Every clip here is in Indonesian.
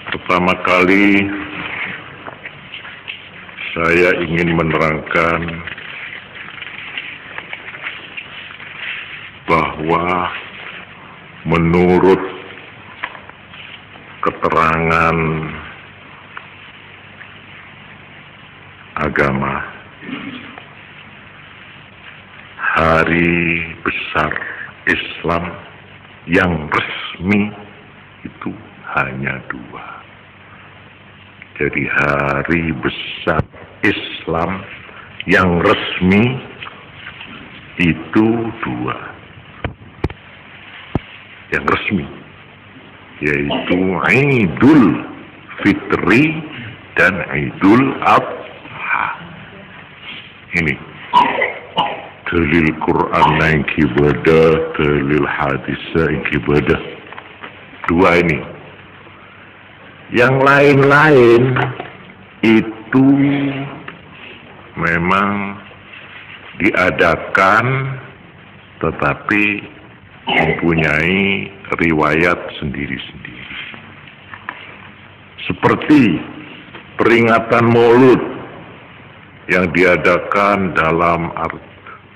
Pertama kali saya ingin menerangkan bahwa menurut keterangan agama, hari besar Islam yang resmi itu hanya dua. Jadi hari besar Islam yang resmi itu dua. Yang resmi yaitu Idul Fitri dan Idul Adha. Ini dalil Quran yang ibadah, dalil hadis yang ibadah. Dua ini. Yang lain-lain itu memang diadakan tetapi mempunyai riwayat sendiri-sendiri. Seperti peringatan Maulud yang diadakan dalam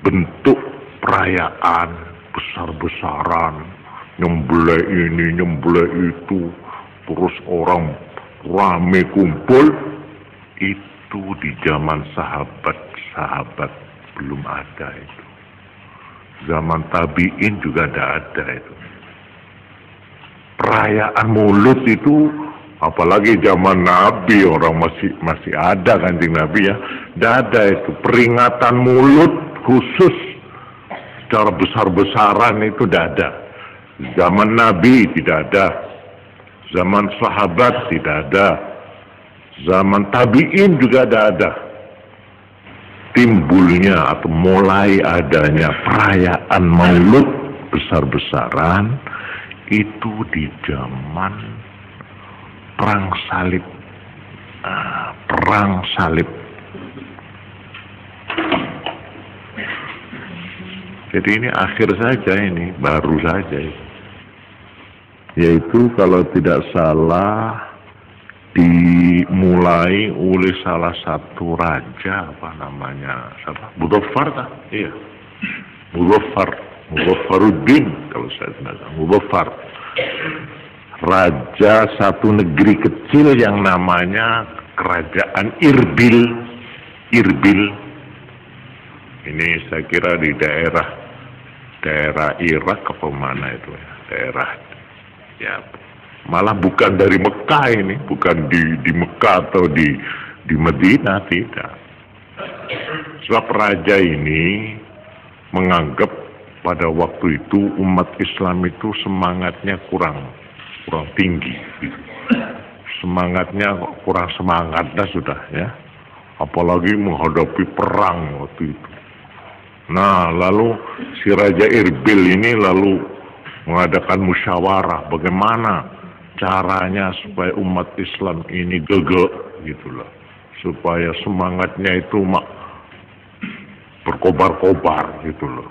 bentuk perayaan besar-besaran, nyembelih ini, nyembelih itu, terus orang rame kumpul, itu di zaman sahabat belum ada itu. Zaman tabi'in juga tidak ada itu. Perayaan Maulud itu, apalagi zaman Nabi, orang masih ada Kanjeng Nabi ya, tidak ada itu. Peringatan Maulud khusus secara besar-besaran itu tidak ada. Zaman Nabi tidak ada. Zaman sahabat tidak ada. Zaman tabi'in juga tidak ada. Timbulnya atau mulai adanya perayaan Maulud besar-besaran itu di zaman Perang Salib. Perang Salib. Jadi ini akhir saja, ini baru saja. Yaitu kalau tidak salah dimulai oleh salah satu raja, apa namanya, siapa? Muzaffar, iya, Muzaffaruddin kalau saya tidak salah, Muzaffar, raja satu negeri kecil yang namanya Kerajaan Irbil. Ini saya kira di daerah Irak apa mana itu ya, daerah ya, malah bukan dari Mekah ini, bukan di Mekah atau di Madinah, tidak. Sebab raja ini menganggap pada waktu itu umat Islam itu semangatnya kurang tinggi, semangatnya kurang semangat dah sudah ya, apalagi menghadapi perang waktu itu. Nah, lalu si Raja Irbil ini lalu mengadakan musyawarah bagaimana caranya supaya umat Islam ini gegek gitulah, supaya semangatnya itu berkobar-kobar gitulah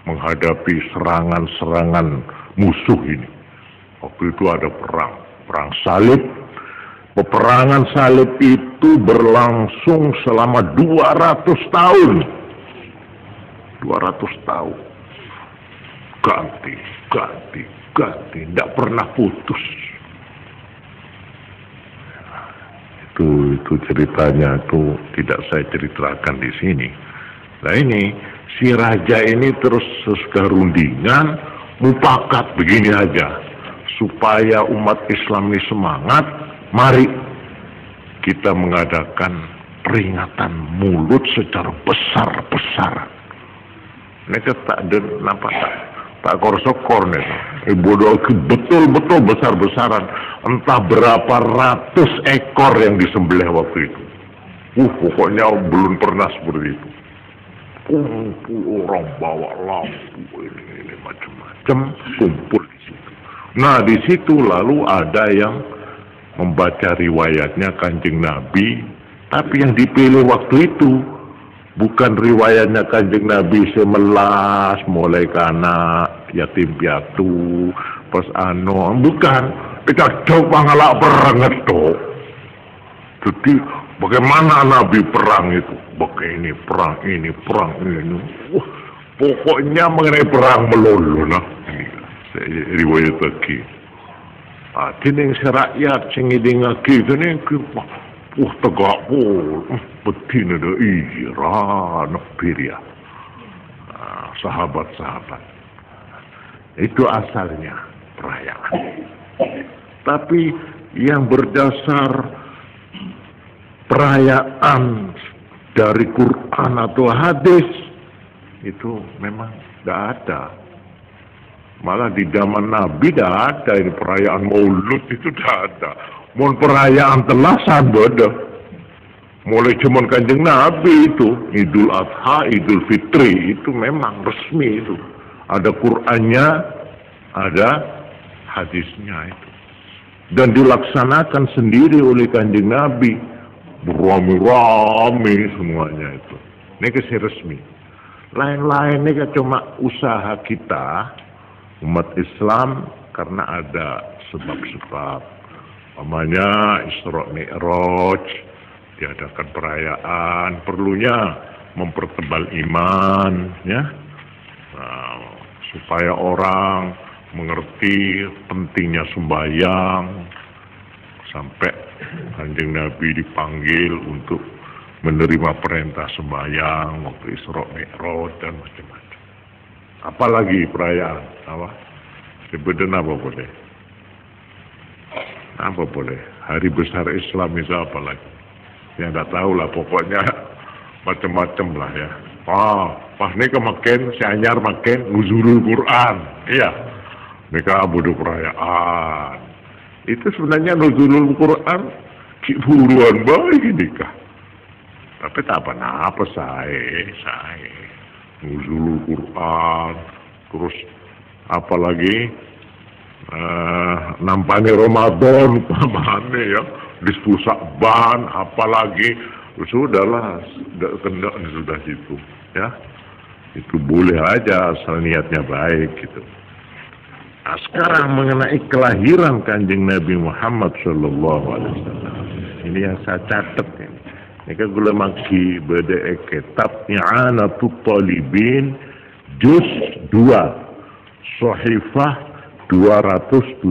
menghadapi serangan-serangan musuh ini. Waktu itu ada perang salib. Peperangan salib itu berlangsung selama 200 tahun. 200 tahun. Ganti, tidak pernah putus. Itu ceritanya itu tidak saya ceritakan di sini. Nah ini si raja ini terus sekarundingan mufakat begini aja, supaya umat Islam ini semangat. Mari kita mengadakan peringatan Maulud secara besar-besaran. Ini tak ada nampak tak korsokor nih. Bodoh betul-betul besar-besaran. Entah berapa ratus ekor yang disembelih waktu itu. Pokoknya belum pernah seperti itu. Orang bawa lampu ini macam-macam kumpul di situ. Nah di situ lalu ada yang membaca riwayatnya Kanjeng Nabi, tapi yang dipilih waktu itu bukan riwayatnya Kanjeng Nabi semelas mulai kana yatim piatu pas bukan kita coba ngelak perang itu. Jadi bagaimana Nabi perang itu, begini perang ini pokoknya mengenai perang melulu nah ini riwayat lagi. Dinding si rakyat sing ngidingake kene tegak pun betina da ira nakbir ya. Sahabat-sahabat. Itu asalnya perayaan. Tapi yang berdasar perayaan dari Quran atau hadis itu memang tidak ada. Malah di zaman Nabi tidak ada ini perayaan Maulud itu tidak ada. Mau perayaan telasan beda. Mulai cuman Kanjeng Nabi itu Idul Adha, Idul Fitri itu memang resmi itu. Ada Qur'annya, ada hadisnya itu. Dan dilaksanakan sendiri oleh Kanjeng Nabi. Beramai-ramai semuanya itu. Ini kasih resmi. Lain-lain ini cuma usaha kita umat Islam karena ada sebab-sebab. Namanya Isra Mi'raj, diadakan perayaan, perlunya mempertebal iman, ya, supaya orang mengerti pentingnya sembahyang, sampai Kanjeng Nabi dipanggil untuk menerima perintah sembahyang waktu Isra Mi'raj dan macam-macam. Apalagi perayaan apa? Sebutan apa boleh? Apa boleh? Hari besar Islam itu apa lagi? Ya tidak tahu lah, pokoknya macam-macam lah ya. Pas ini kemakin si anyar makin nuzulul Quran, iya. Mereka bodoh perayaan. Itu sebenarnya nuzulul Quran buruan baik nikah. Tapi tak apa-apa saya. Nuzulul Quran, terus apalagi nampaknya Ramadan, mana ya, diskusak ban, apalagi sudahlah, sudah gitu, ya, itu boleh aja asal niatnya baik gitu. Nah, sekarang mengenai kelahiran Kanjeng Nabi Muhammad SAW, ini yang saya catat ini. Ini kan gula maki beda kitab I'anatul Talibin juz 2 Sahifah 270.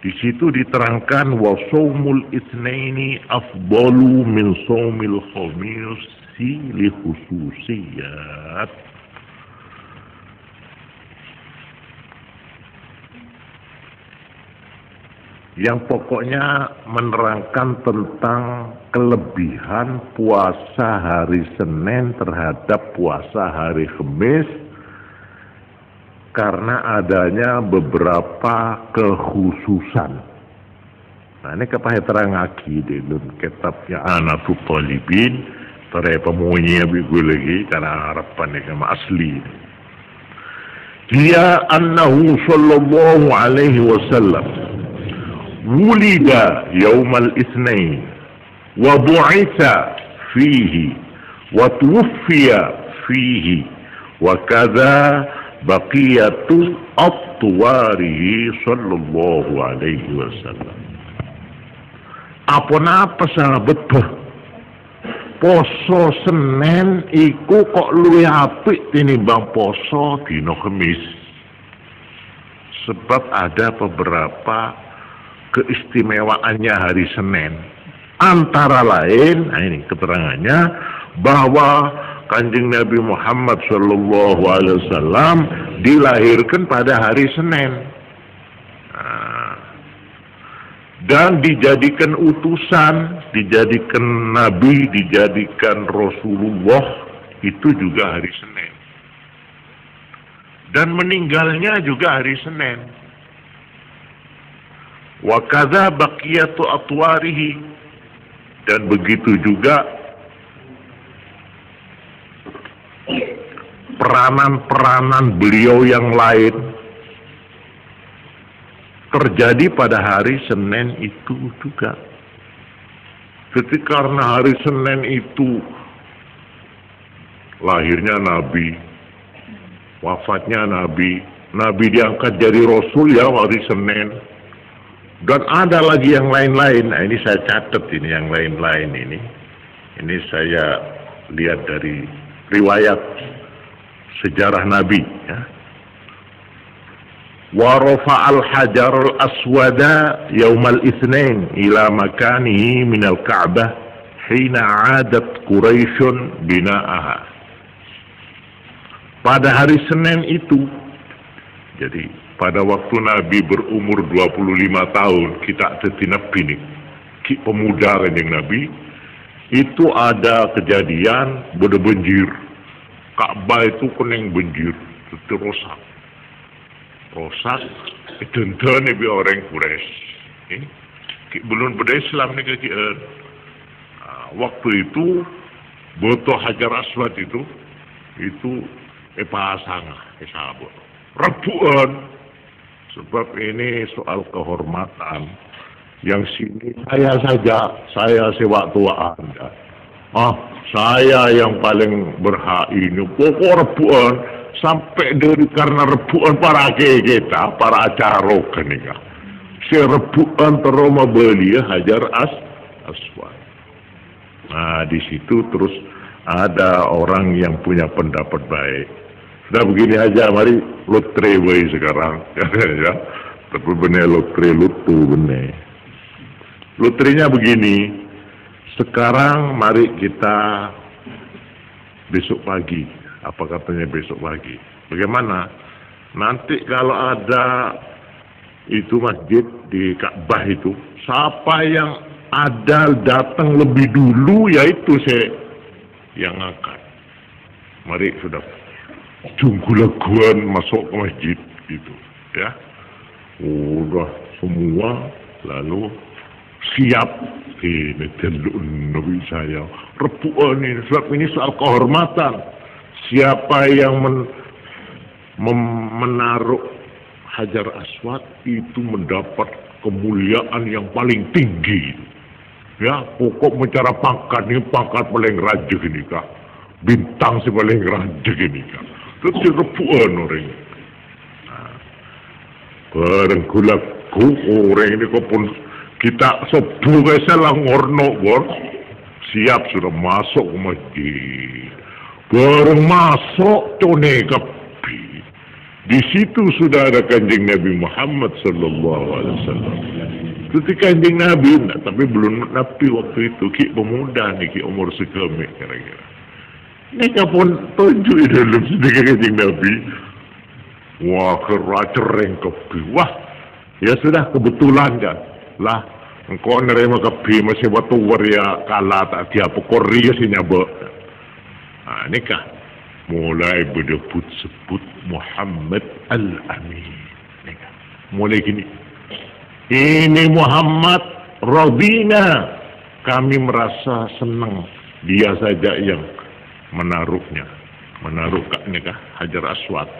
Di situ diterangkan wa shaumul itsnaini afdalu min shaumil khamisi li khususiyat. Yang pokoknya menerangkan tentang kelebihan puasa hari Senin terhadap puasa hari Kamis karena adanya beberapa kekhususan. Nah ini kepahe terang lagi di dalam kitabnya I'anatul Talibin, tare pemunya bigu lagi karena harapan yang asli. Dia annahu sallallahu alaihi wasallam ولد يوم الاثنين وبعث فيه وتوفي فيه وكذا بقية أطواره صلى الله عليه وسلم. Apa sahabat poso Senin iku kok luwih apik tinimbang poso dina Kamis. Sebab ada beberapa keistimewaannya hari Senin. Antara lain, nah ini keterangannya, bahwa Kanjeng Nabi Muhammad SAW dilahirkan pada hari Senin. Nah, dan dijadikan utusan, dijadikan Nabi, dijadikan Rasulullah, itu juga hari Senin. Dan meninggalnya juga hari Senin. Wa kadza baqiyatu atwarihi, dan begitu juga peranan-peranan beliau yang lain terjadi pada hari Senin itu juga. Ketika karena hari Senin itu lahirnya Nabi, wafatnya Nabi, Nabi diangkat jadi Rasul ya hari Senin. Dan ada lagi yang lain-lain. Nah, ini saya catat ini yang lain-lain ini. Ini saya lihat dari riwayat sejarah Nabi. Ya. Wa rafa al-hajar al-aswada yawm al-itsnain ila makanihi min al-Ka'bah hina 'adat Quraisyun bina'aha. Pada hari Senin itu, jadi pada waktu Nabi berumur 25 tahun, kita tetinap ini, pemuda kanjeng Nabi, itu ada kejadian berbenjir. Ka'bah itu kuning benjir, itu rosak. Rosak, itu nih orang Quraisy. Belum pada Islam nih kajian. Waktu itu, botol Hajar Aswad itu pasang, sahabat. Rebuan. Sebab ini soal kehormatan. Yang sini saya sewa tua Anda. Saya yang paling berhak ini. Pokok rebuan. Sampai dari karena rebuan para kita, para acarok kan ini. Si rebuan teroma beli Hajar Aswad. Nah, di situ terus ada orang yang punya pendapat baik. Sudah begini aja, mari lotre way sekarang. Ya. Tapi benar lotre lutu benar. Lotrenya begini. Sekarang mari kita besok pagi. Apa katanya besok pagi? Bagaimana? Nanti kalau ada itu masjid di Ka'bah itu, siapa yang ada datang lebih dulu, yaitu saya yang angkat. Mari sudah jungkulaguan masuk ke masjid gitu, ya. Udah semua lalu siap. Ini teluk Nabi saya. Rebuan ini, sebab ini soal kehormatan. Siapa yang menaruh Hajar Aswad itu mendapat kemuliaan yang paling tinggi. Ya, pokok mencari pangkat ini, pangkat paling raja ini kak. Bintang si paling raja ini kak. Itu rebuan orang. Bareng kulaku orang ini kok pun kita sebuah salah ngorno bor. Siap sudah masuk ke masjid. Bareng masuk cone kapi. Di situ sudah ada kanjeng Nabi Muhammad sallallahu alaihi wasallam. Ketika kanjeng Nabi, tapi belum Nabi waktu itu, ki pemuda nih, ki umur segemi kira-kira. Ini pun tunjuk di dalam sedikit kanjeng Nabi. Wah, keracereng kapi. Wah, ya sudah kebetulan kan. Lah, engkau nerima kapi masih waktu waria kalah tak tiap korea si nyabak. Nah, nikah mulai berdebut sebut Muhammad Al-Amin. Nikah. Mulai gini. Ini Muhammad Radina. Kami merasa senang dia saja yang menaruhnya. Menaruh nikah Hajar Aswad.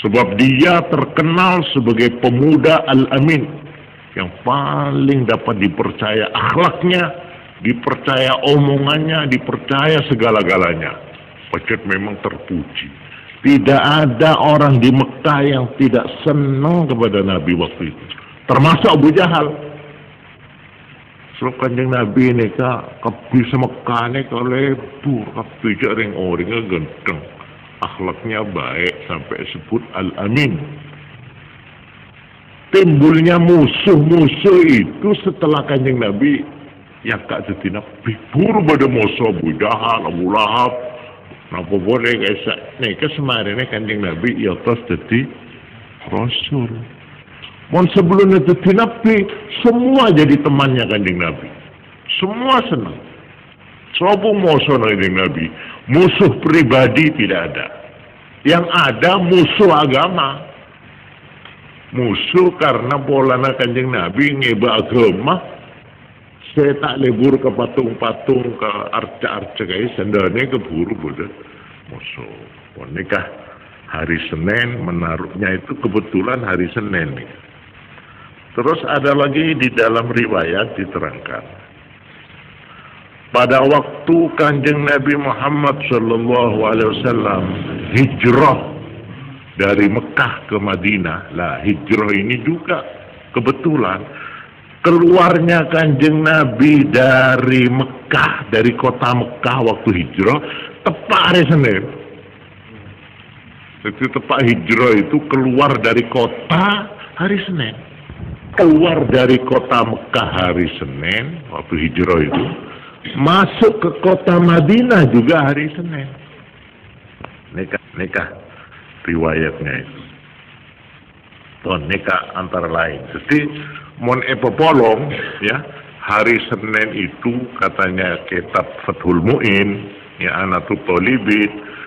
Sebab dia terkenal sebagai pemuda Al-Amin. Yang paling dapat dipercaya akhlaknya, dipercaya omongannya, dipercaya segala-galanya. Pacet memang terpuji. Tidak ada orang di Mekah yang tidak senang kepada Nabi waktu itu. Termasuk Abu Jahal. Sebab kanjeng Nabi ini kak, kapi semekah ini kak lebur. Kapi jaring orangnya ganteng. Akhlaknya baik sampai sebut Al-Amin. Timbulnya musuh-musuh itu setelah kanjeng Nabi yang kak jadi Nabi. Buru pada musuh Abu Jahal, Abu Lahab. Napa boleh guys? Nih kesemarin kanjeng Nabi ya terus jadi Rasul. Mohon sebelumnya jadi Nabi, semua jadi temannya kanjeng Nabi. Semua senang. Sopo musuh kanjeng Nabi. Musuh pribadi tidak ada. Yang ada musuh agama. Musuh karena polana kanjeng Nabi ngeba agama. Saya tak lebur ke patung-patung, ke arca-arca kayak sendalnya keburu bodoh. Musuh. Nikah hari Senin menaruhnya itu kebetulan hari Senin nih. Terus ada lagi di dalam riwayat diterangkan. pada waktu Kanjeng Nabi Muhammad sallallahu alaihi wasallam hijrah dari Mekah ke Madinah. Lah, hijrah ini juga kebetulan keluarnya Kanjeng Nabi dari Mekah, dari kota Mekah waktu hijrah tepat hari Senin. Jadi tepat hijrah itu keluar dari kota hari Senin. Keluar dari kota Mekah hari Senin waktu hijrah itu, masuk ke kota Madinah juga hari Senin. Nikah riwayatnya itu. Nikah antara lain. Jadi mon epopolong ya, hari Senin itu katanya kitab Fathul Mu'in ya, Anatul Talibin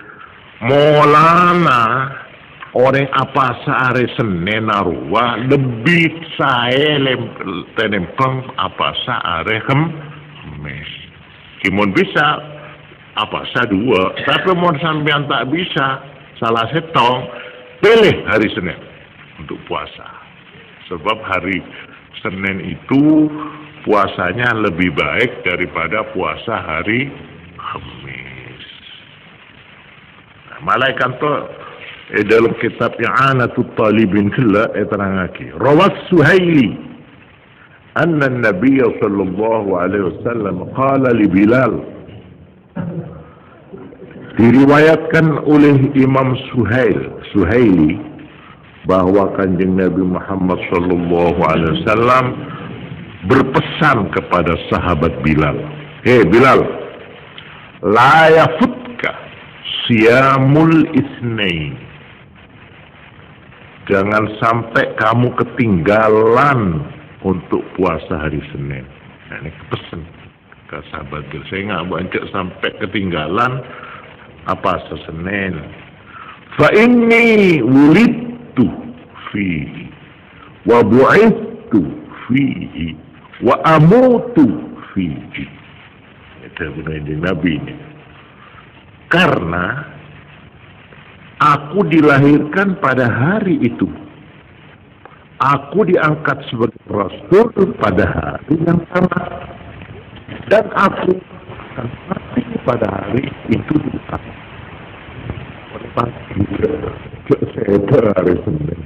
Maulana orang apa sehari Senin arwah lebih saya tenempeng apa sehari Kamis. Kimun bisa apa sah dua, tapi mau sampean tak bisa salah setong, pilih hari Senin untuk puasa. Sebab hari Senin itu puasanya lebih baik daripada puasa hari Kamis. Malaikat tu dalam kitab I'anatul Talibin kala terangaki. Rawat Suhaili anna Nabi sallallahu alaihi wasallam qala li Bilal. Diriwayatkan oleh Imam Suhaili bahwa Kanjeng Nabi Muhammad sallallahu alaihi wasallam berpesan kepada sahabat Bilal. Hei Bilal, la yafutka Siyamul Isnain. Jangan sampai kamu ketinggalan untuk puasa hari Senin. Nah, ini pesan ke sahabat Bilal. Saya nggak bancak sampai ketinggalan apa Senin. Fa inni wulidtu fihi wa bu'ithtu fihi wa amutu fihi. Itu benar Nabi ini. Karena aku dilahirkan pada hari itu. Aku diangkat sebagai Rasul pada hari yang sama. Dan aku akan mati pada hari itu juga. Oleh pagi, saya hari Senin.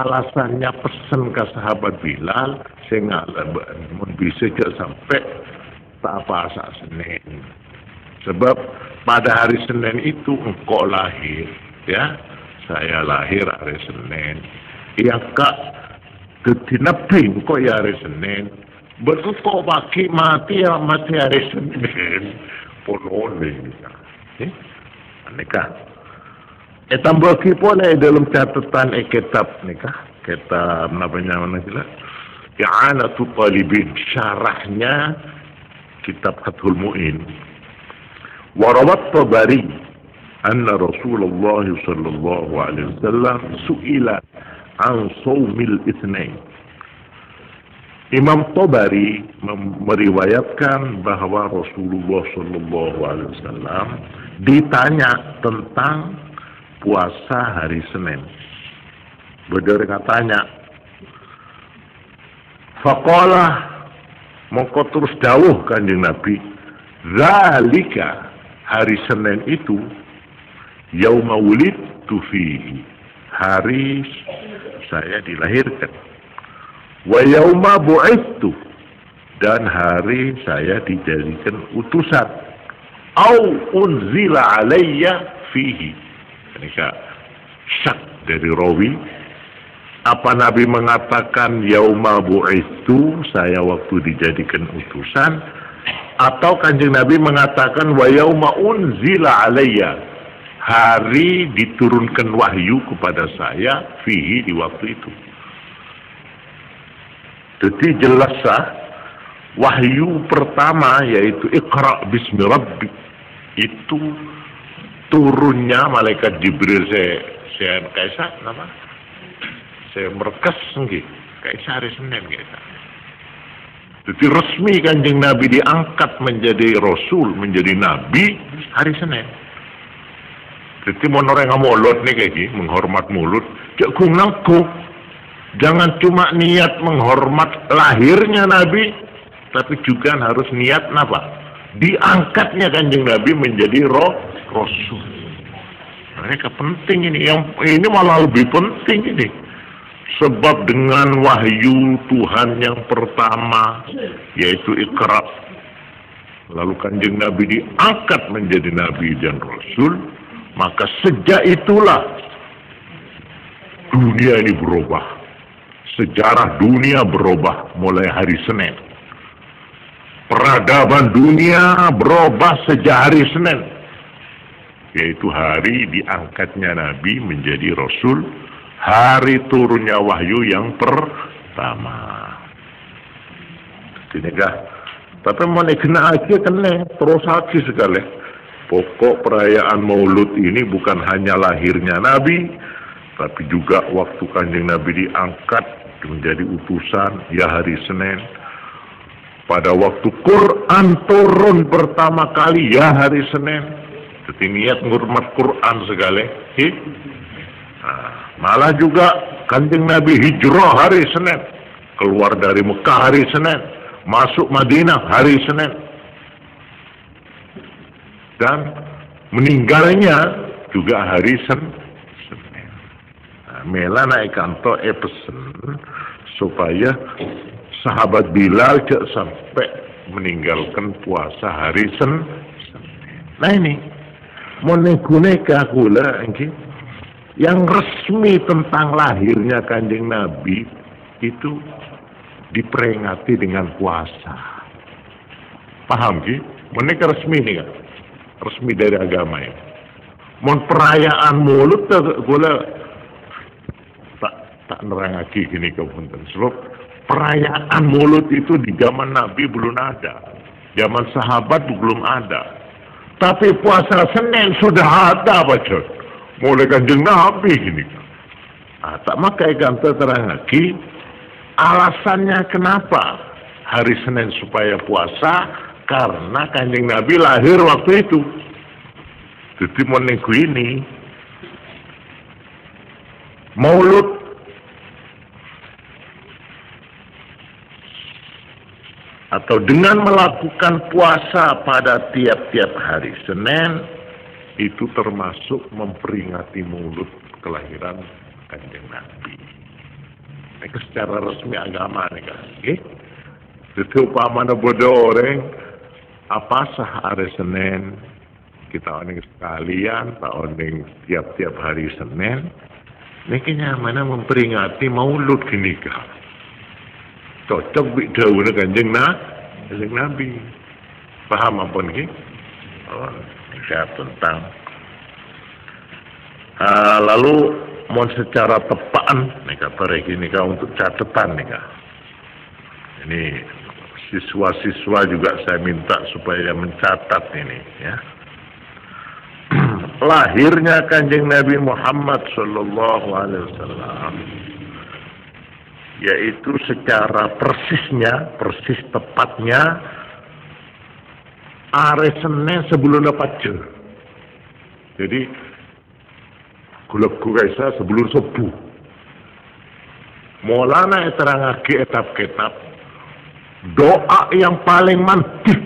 Alasannya pesan ke sahabat Bilal, saya nggak bisa sampai tak apa saat Senin. Sebab pada hari Senin itu engkau lahir, ya, saya lahir hari Senin. Yang kak ketinapi engkau ya hari Senin. Berengkau baki mati ya mati hari Senin. Polone, nikah. Tambah boleh dalam catatan kitab nikah, kitab namanya mana sila? I'anatul Talibin, syarahnya kitab Fathul Mu'in. Warawat Tabari anna Rasulullah sallallahu alaihi wasallam su'ila an sawmil itsnain. Imam Tabari meriwayatkan bahwa Rasulullah sallallahu alaihi wasallam ditanya tentang puasa hari Senin. Beliau katanya, faqala mongko terus dawuh Kanjeng Nabi, zalika hari Senin itu yauma wulidtu fihi, hari saya dilahirkan, wa yauma bu'ithtu, dan hari saya dijadikan utusan, au unzila alayya fihi. Ini syak dari rawi. Apa Nabi mengatakan yauma bu'itsu, saya waktu dijadikan utusan, atau Kanjeng Nabi mengatakan wa yauma unzila alayya, hari diturunkan wahyu kepada saya fihi, di waktu itu. Jadi jelas wahyu pertama yaitu Iqra bismi rabbik itu turunnya malaikat Jibril. Saya kaisa nama saya merekas nggih kayak hari Senin gitu. Jadi resmi Kanjeng Nabi diangkat menjadi Rasul, menjadi Nabi hari Senin. Jadi mau orang mulut nih kayak gini, menghormat mulut, jangan nangku. Jangan cuma niat menghormat lahirnya Nabi, tapi juga harus niat apa? Diangkatnya Kanjeng Nabi menjadi Rasul. Mereka penting ini, yang ini malah lebih penting ini. Sebab dengan wahyu Tuhan yang pertama, yaitu Iqra, lalu Kanjeng Nabi diangkat menjadi Nabi dan Rasul, maka sejak itulah dunia ini berubah. Sejarah dunia berubah mulai hari Senin. Peradaban dunia berubah sejak hari Senin, yaitu hari diangkatnya Nabi menjadi Rasul, hari turunnya wahyu yang pertama. Tinegah, tapi mau kena aja kena terus aja sekali. Pokok perayaan Maulud ini bukan hanya lahirnya Nabi, tapi juga waktu Kanjeng Nabi diangkat menjadi utusan, ya hari Senin. Pada waktu Quran turun pertama kali, ya hari Senin. Jadi niat ngurmat Quran segala. Nah, malah juga Kanjeng Nabi hijrah hari Senin, keluar dari Mekah hari Senin, masuk Madinah hari Senin, dan meninggalnya juga hari Senin. Nah, Mela naik kantor pesen supaya sahabat Bilal sampai meninggalkan puasa hari Senin. Nah ini mau neguneka kula yang resmi tentang lahirnya Kanjeng Nabi itu diperingati dengan puasa. Paham ki? Menika resmi nih kan? Resmi dari agama ya. Mon perayaan Maulud kula tak nerangake gini kepunten. Sebab perayaan Maulud itu di zaman Nabi belum ada. Zaman sahabat belum ada. Tapi puasa Senin sudah ada, baca. Mulai Kanjeng Nabi gini. Nah, tak makai kantor terang lagi alasannya kenapa hari Senin supaya puasa, karena Kanjeng Nabi lahir waktu itu. Jadi menengku ini Maulud atau dengan melakukan puasa pada tiap-tiap hari Senin itu termasuk memperingati Maulud kelahiran Kanjeng Nabi. Ini secara resmi agama nih kan. Jadi upamanya bodoh orang apa sah hari Senin kita oning sekalian, tak oning tiap-tiap hari Senin. Ini mana memperingati Maulud gini kan. Cocok bidaunya Kanjeng Nabi. Paham apa nih? Oh, saya tentang. Lalu mau secara tepaan, nih kata gini kak untuk catatan nih kak. Ini siswa-siswa juga saya minta supaya mencatat ini ya. Lahirnya Kanjeng Nabi Muhammad Sallallahu Alaihi Wasallam, yaitu secara persis tepatnya hari Senin sebelum Fajr. Jadi gulab kaisa sebelum subuh. Maulana terangake etap-etap doa yang paling mantap,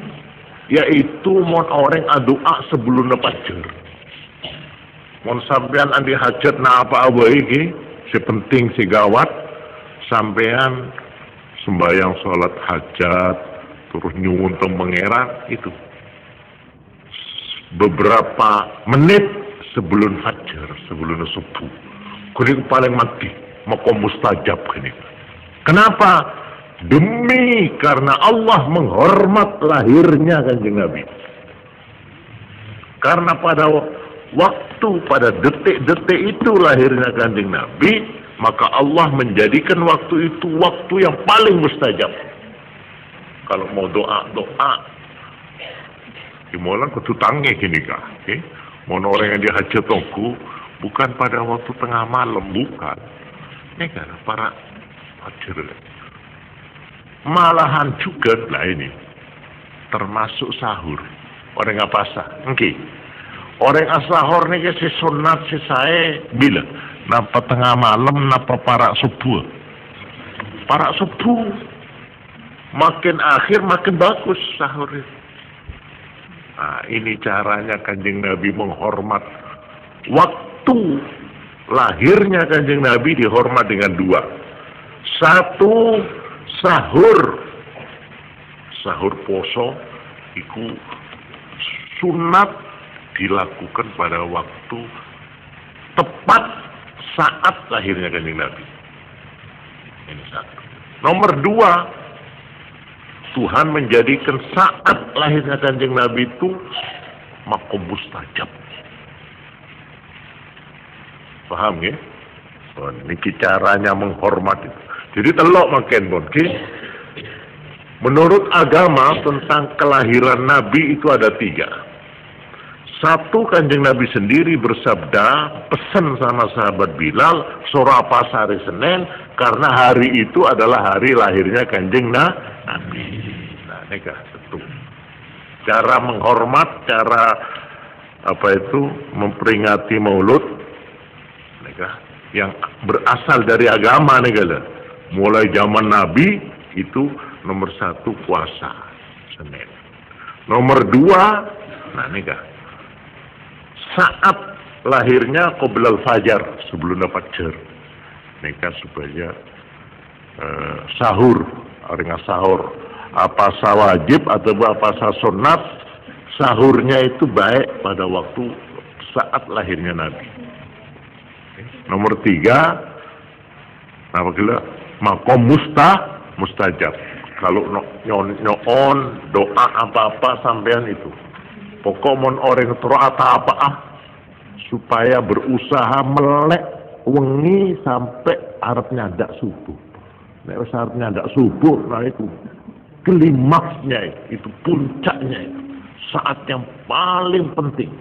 yaitu mon orang doa sebelum Fajr. Mon sampean andi hajat na apa-apa iki, si penting si gawat. Sampean sembahyang sholat hajat terus nyuwun teng pangeran itu beberapa menit sebelum fajar, sebelum subuh. Kuning paling mati, makom mustajab ini. Kenapa? Demi karena Allah menghormat lahirnya Kanjeng Nabi. Karena pada waktu, pada detik-detik itu lahirnya Kanjeng Nabi, maka Allah menjadikan waktu itu waktu yang paling mustajab. Kalau mau doa, dimulai ketutangnya gini kak. Mau orang yang dihajat aku, bukan pada waktu tengah malam, bukan. Ini kan para hajar. Malahan juga lah ini, termasuk sahur. Orang apa sah? Oke. Orang asahor nih si sunat si saya bila. Napa tengah malam, napa para subuh. Para subuh. makin akhir makin bagus sahur itu. Nah, ini caranya Kanjeng Nabi menghormat waktu lahirnya Kanjeng Nabi, dihormat dengan dua. Satu, sahur poso iku sunat dilakukan pada waktu tepat saat lahirnya Kanjeng Nabi. Ini satu. Nomor dua, Tuhan menjadikan saat lahirnya Kanjeng Nabi itu makom mustajab. Paham ya? Oh, ini caranya menghormat itu. Jadi telok makin bon. Menurut agama tentang kelahiran Nabi itu ada 3. Satu, Kanjeng Nabi sendiri bersabda, pesan sama sahabat Bilal, surah pas hari Senin, karena hari itu adalah hari lahirnya Kanjeng Nabi. Nah, ini satu. Cara menghormat, cara memperingati Maulud, yang berasal dari agama nih, mulai zaman Nabi itu nomor 1 puasa Senin. Nomor 2, saat lahirnya qoblal fajar, sebelum dapat fajar, supaya sahur, artinya sahur apa wajib atau apa sunat, sahurnya itu baik pada waktu saat lahirnya Nabi. Nomor 3, makom mustajab. Kalau nyon doa apa-apa sampean itu, pokok mon orang terus apa supaya berusaha melek wengi sampai arep nyandak subuh. Nek wis arep nyandak subuh, nah itu klimaksnya, itu puncaknya, itu saat yang paling penting,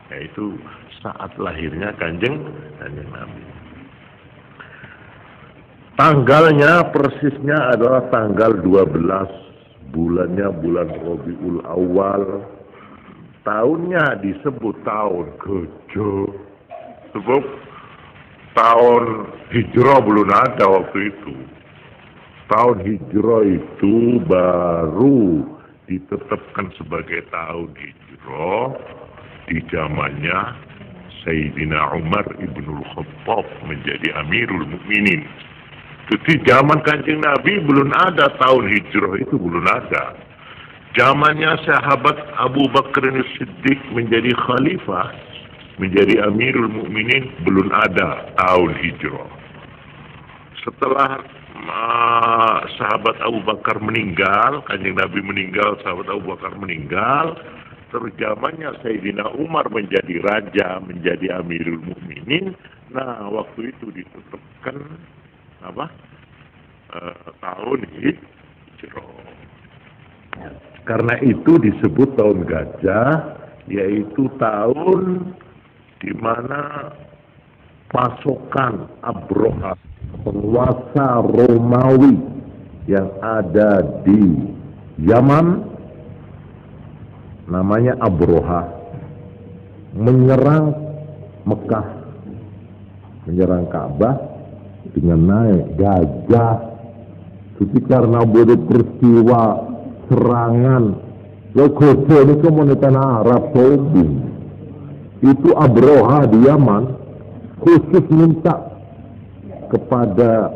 yaitu saat lahirnya Kanjeng Nabi. Tanggalnya persisnya adalah tanggal 12, bulannya bulan Rabiul Awal, tahunnya disebut tahun Gajah, sebab tahun Hijrah belum ada waktu itu. Tahun Hijrah itu baru ditetapkan sebagai tahun Hijrah di zamannya Sayyidina Umar ibnul Khattab menjadi Amirul Mukminin. Jadi zaman Kanjeng Nabi belum ada tahun Hijrah, itu belum ada. Zamannya sahabat Abu Bakar As-Siddiq menjadi khalifah, menjadi Amirul Mukminin, belum ada tahun Hijrah. Setelah sahabat Abu Bakar meninggal, Kanjeng Nabi meninggal, sahabat Abu Bakar meninggal, terus zamannya Sayyidina Umar menjadi raja, menjadi Amirul Mukminin. Nah, waktu itu ditetapkan tahun Hijrah. Karena itu disebut tahun gajah, yaitu tahun di mana pasukan Abroha, penguasa Romawi yang ada di Yaman, namanya Abroha, menyerang Mekah, menyerang Ka'bah dengan naik gajah. Jadi karena bodoh peristiwa serangan gajah ini komunitas Arab Saudi, itu Abroha di Yaman khusus minta kepada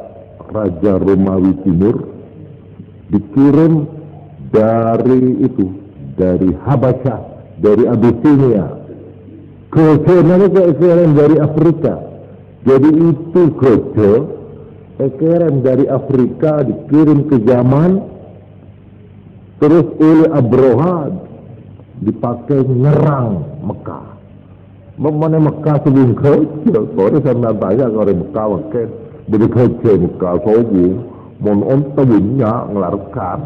Raja Romawi Timur dikirim dari Habasyah, dari Abyssinia, kirim dari Afrika. Jadi itu kirim dari Afrika dikirim ke Yaman, terus oleh Abroha dipakai nyerang Mekah. Mana Mekah sebelum kerja, orang sana banyak orang Mekah makan, berkerja Mekah sobu, mon tabunya ngelarkan.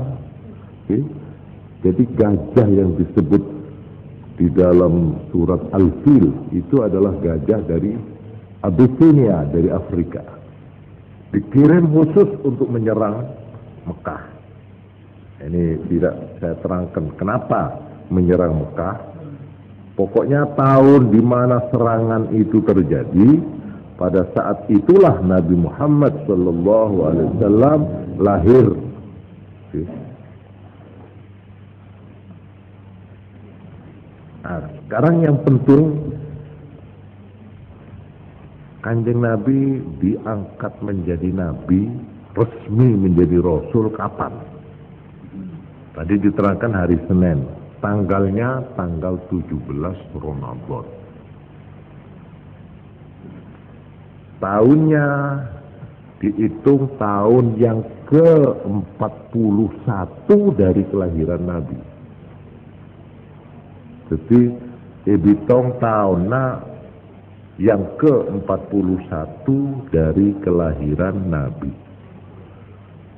Jadi gajah yang disebut di dalam surat Al-Fil itu adalah gajah dari Abyssinia, dari Afrika. Dikirim khusus untuk menyerang Mekah. Ini tidak saya terangkan kenapa menyerang Mekah. Pokoknya tahun di mana serangan itu terjadi, pada saat itulah Nabi Muhammad SAW lahir. Nah, sekarang yang penting Kanjeng Nabi diangkat menjadi Nabi, resmi menjadi Rasul kapan? Tadi diterangkan hari Senin, tanggalnya tanggal 17 Ramadan. Tahunnya dihitung tahun yang ke-41 dari kelahiran Nabi. Jadi ibitong tahunnya yang ke-41 dari kelahiran Nabi.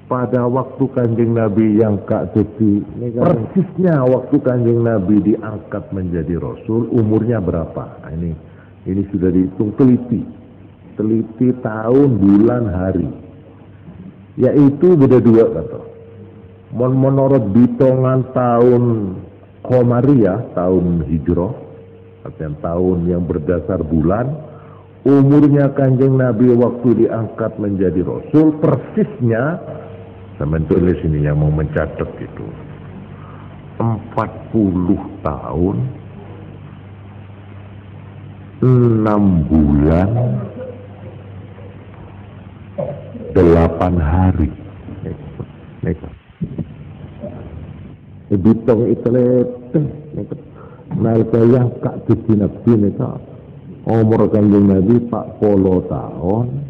Pada waktu Kanjeng Nabi yang Kak Cuci, persisnya waktu Kanjeng Nabi diangkat menjadi Rasul, umurnya berapa? Nah, ini sudah dihitung teliti tahun, bulan, hari. Yaitu beda dua kata. Menurut hitungan tahun Komariah, tahun Hijrah, artinya tahun yang berdasar bulan, umurnya Kanjeng Nabi waktu diangkat menjadi Rasul persisnya, saya tulis ini yang mau mencatat itu, 40 tahun 6 bulan 8 hari. Bitong itu nalika yang Kak Cuci Nabi neka umur Kanjeng Nabi 40 tahun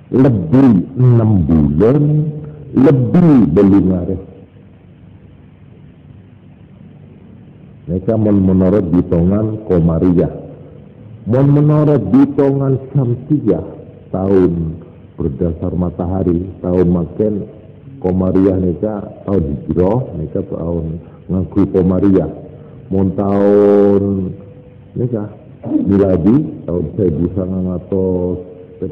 lebih 6 bulan lebih belingare. Neka menurut hitungan Komariah, menurut hitungan Syamsiyah, tahun berdasar matahari, tahun makin Komariah neka tahun Hijrah, neka tahun ngangku Komariah. Mon tahun neka miladi tahun 1970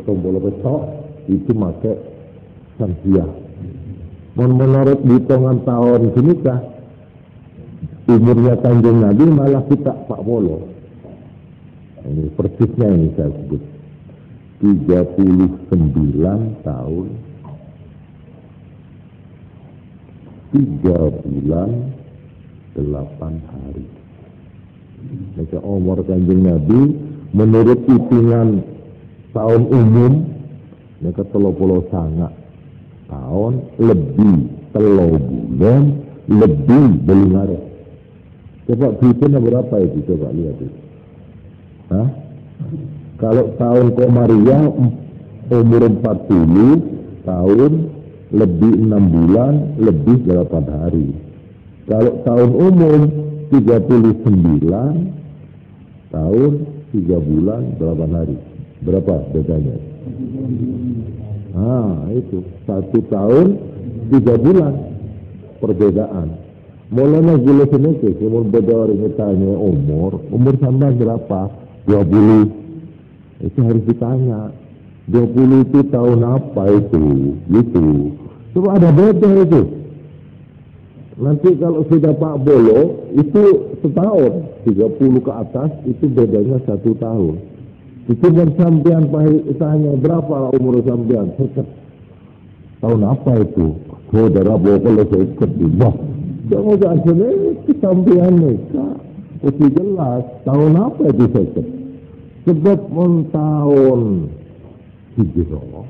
itu make Syamsiyah. Menurut hitungan tahun senikah umurnya Kanjeng Nabi malah kita 40. Ini persisnya ini saya sebut 39 tahun 3 bulan 8 hari. Maka umur Kanjeng Nabi menurut hitungan tahun umum maka 39 tahun lebih 3 bulan lebih belingare. Coba hitungnya berapa itu, coba lihat itu. Hah? Kalau tahun Komariah umur 40 tahun lebih 6 bulan lebih 8 hari. Kalau tahun umum 39 tahun 3 bulan 8 hari. Berapa bedanya? Itu 1 tahun 3 bulan perbedaan. Mulanya gila seneke, umur beda orang tanya umur sampai berapa? 20. Itu harus ditanya. 20 itu tahun apa itu? Gitu. Coba ada beda itu. Nanti kalau sudah Pak Bolo itu setahun, 30 ke atas itu bedanya 1 tahun. Itu sampean tanya berapa umur sampean? Tahun apa itu? Saudara Bolo saya ikut di bawah. Jangan aslinya kesampian mereka. Itu jelas. Tahun apa itu saya? Sebab tahun Hijrah.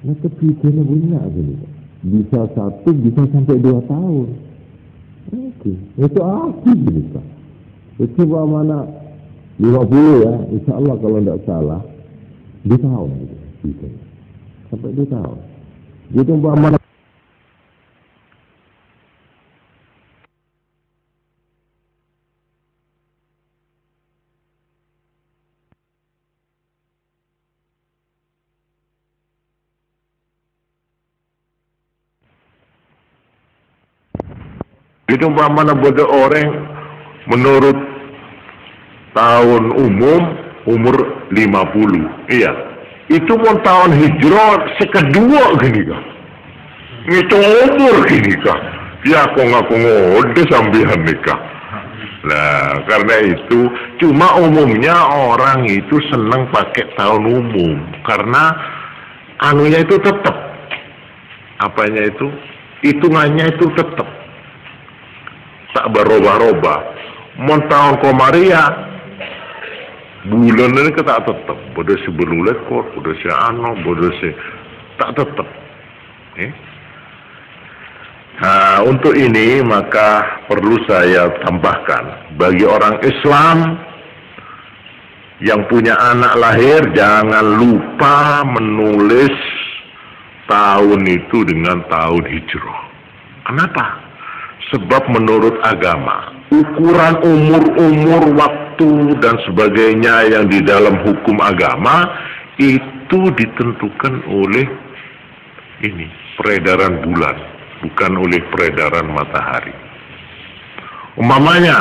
Nah kepikirannya punya gini. Bisa 1, bisa sampai 2 tahun. Oke. Itu aku gini Pak. Itu mana 50 ya. Insya Allah kalau tidak salah. 2 tahun gitu. Bisa. Sampai 2 tahun. Jadi mana itu mana beda orang menurut tahun umur 50. Iya. Itu mau tahun Hijrah sekedua gini kan. Itu umur gini kan. Ya aku ngaku ngode sambihan nikah. Nah, karena itu cuma umumnya orang itu senang pakai tahun umum karena anunya itu tetap apanya itu hitungannya itu tetap tak berubah-ubah. Mon tahun Komaria bulan ini kita tetap bodoh si berulekor, bodoh si bodoh si tak tetap. Nah, untuk ini maka perlu saya tambahkan, bagi orang Islam yang punya anak lahir, jangan lupa menulis tahun itu dengan tahun Hijrah. Kenapa? Sebab menurut agama, ukuran umur waktu dan sebagainya yang di dalam hukum agama itu ditentukan oleh ini, peredaran bulan, bukan oleh peredaran matahari. Umpamanya,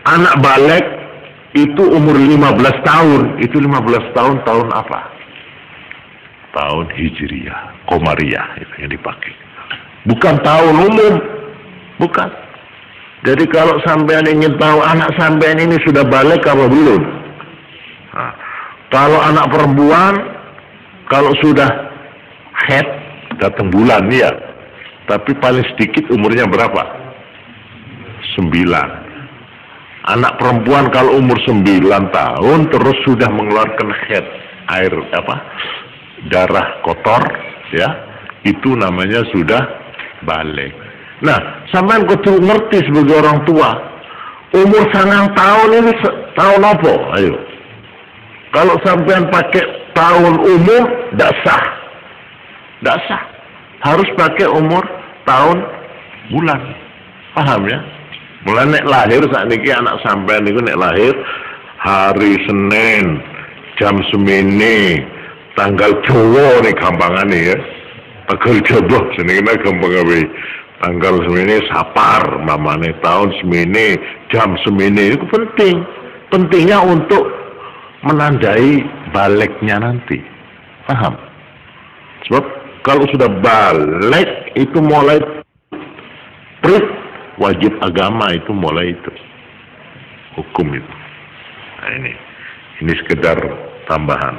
anak balik itu umur 15 tahun, itu 15 tahun, tahun apa? Tahun Hijriyah, Komariah itu yang dipakai. Bukan tahun umum, bukan. Jadi kalau sampean ingin tahu anak sampean ini sudah balik apa belum? Nah, kalau anak perempuan, kalau sudah head, datang bulan ya, tapi paling sedikit umurnya berapa? 9. Anak perempuan kalau umur 9 tahun terus sudah mengeluarkan head, air darah kotor, ya, itu namanya sudah balik. Nah, sampean kudu ngerti sebagai orang tua, umur 9 tahun ini tahun apa? Ayo. Kalau sampean pakai tahun umum, tidak sah. Tidak sah. Harus pakai umur tahun bulan. Paham ya? Mulai nek lahir saat ini anak sampean itu nek lahir hari Senin jam semene tanggal Jawa nih gampangane ya. Tanggal Jawa senengnya gampang ae. Tanggal semene Sapar mamane tahun semene jam semene itu penting. Pentingnya untuk menandai baliknya nanti. Paham? Sebab kalau sudah balik itu mulai wajib agama itu mulai itu hukum itu. Nah ini sekedar tambahan.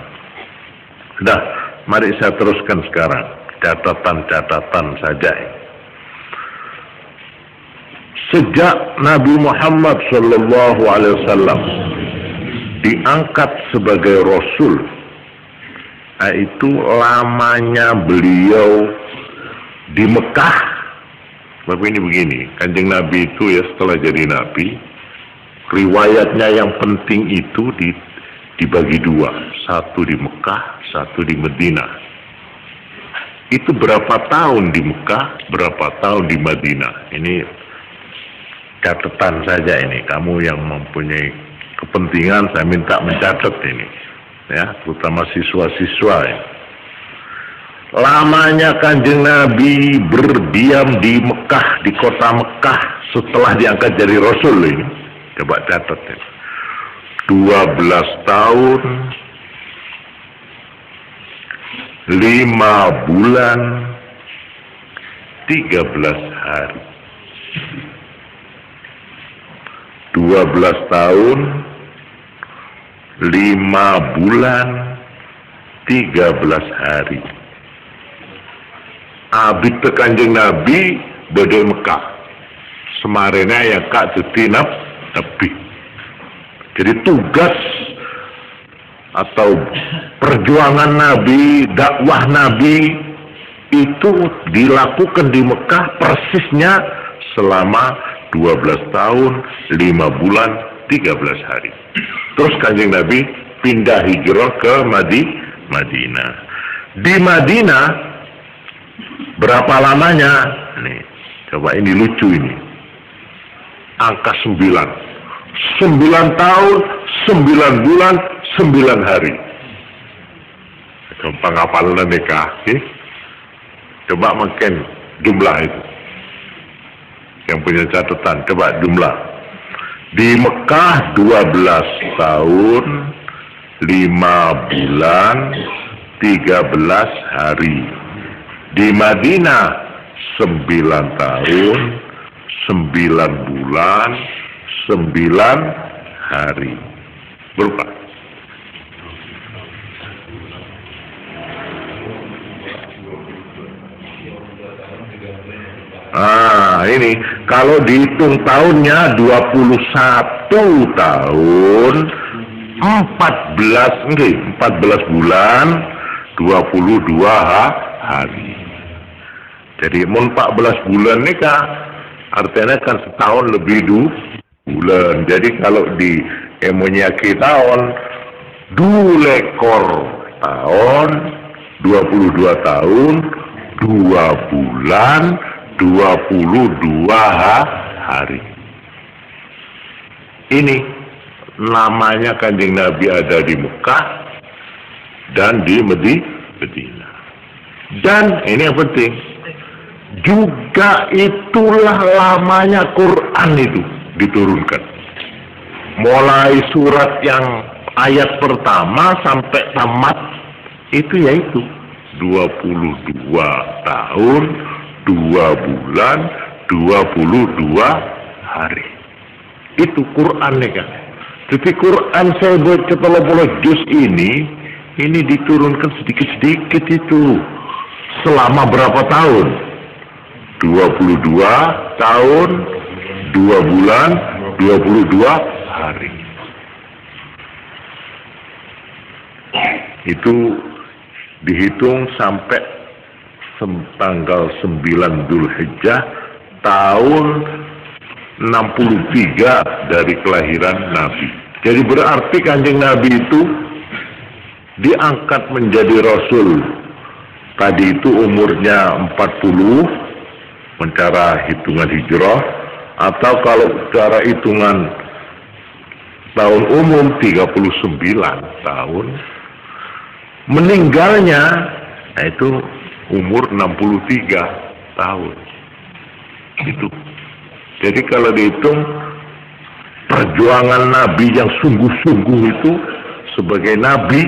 Sudah, mari saya teruskan sekarang catatan-catatan saja. Sejak Nabi Muhammad SAW diangkat sebagai Rasul, itu lamanya beliau di Mekah. Tapi ini begini, Kanjeng Nabi itu ya setelah jadi Nabi, riwayatnya yang penting itu dibagi dua, satu di Mekah, satu di Madinah. Itu berapa tahun di Mekah, berapa tahun di Madinah. Ini catatan saja ini, kamu yang mempunyai kepentingan saya minta mencatat ini, ya, terutama siswa-siswa ya. Lamanya Kanjeng Nabi berdiam di Mekah, di kota Mekah setelah diangkat jadi Rasul ini. Coba catat ya. 12 tahun 5 bulan 13 hari. 12 tahun 5 bulan 13 hari. Abid Kanjeng Nabi badai Mekah. Semarena ya kak jadi Nabi. Jadi tugas atau perjuangan Nabi, dakwah Nabi itu dilakukan di Mekah persisnya selama 12 tahun 5 bulan 13 hari. Terus Kanjeng Nabi pindah hijrah ke Madinah. Di Madinah berapa lamanya? Nih, coba ini lucu ini. Angka 9. 9 tahun, 9 bulan, 9 hari. Gampang hafalan nikah. Coba makin jumlah itu. Yang punya catatan, coba jumlah. Di Mekah 12 tahun, 5 bulan, 13 hari. Di Madinah 9 tahun, 9 bulan, 9 hari. Berapa? Ini kalau dihitung tahunnya 21 tahun 14 bulan 22 hari. Jadi 14 bulan ini kan artinya kan setahun lebih 2 bulan. Jadi kalau di emonyaki tahun 2 lekor tahun 22 tahun 2 bulan 22 hari. Ini namanya Kanjeng Nabi ada di Mekah dan di Medina. Dan ini yang penting, juga itulah lamanya Quran itu diturunkan. Mulai surat yang ayat pertama sampai tamat itu yaitu 22 tahun 2 bulan 22 hari. Itu Quran nih kan. Jadi Quran saya baca 30 juz ini diturunkan sedikit-sedikit itu. Selama berapa tahun? 22 tahun 2 bulan 22 hari. Itu dihitung sampai tanggal 9 Dzulhijjah tahun 63 dari kelahiran Nabi. Jadi berarti Kanjeng Nabi itu diangkat menjadi Rasul. Tadi itu umurnya 40 mencara hitungan hijrah, atau kalau cara hitungan tahun umum 39 tahun. Meninggalnya itu umur 63 tahun. Itu. Jadi kalau dihitung perjuangan Nabi yang sungguh-sungguh itu sebagai Nabi,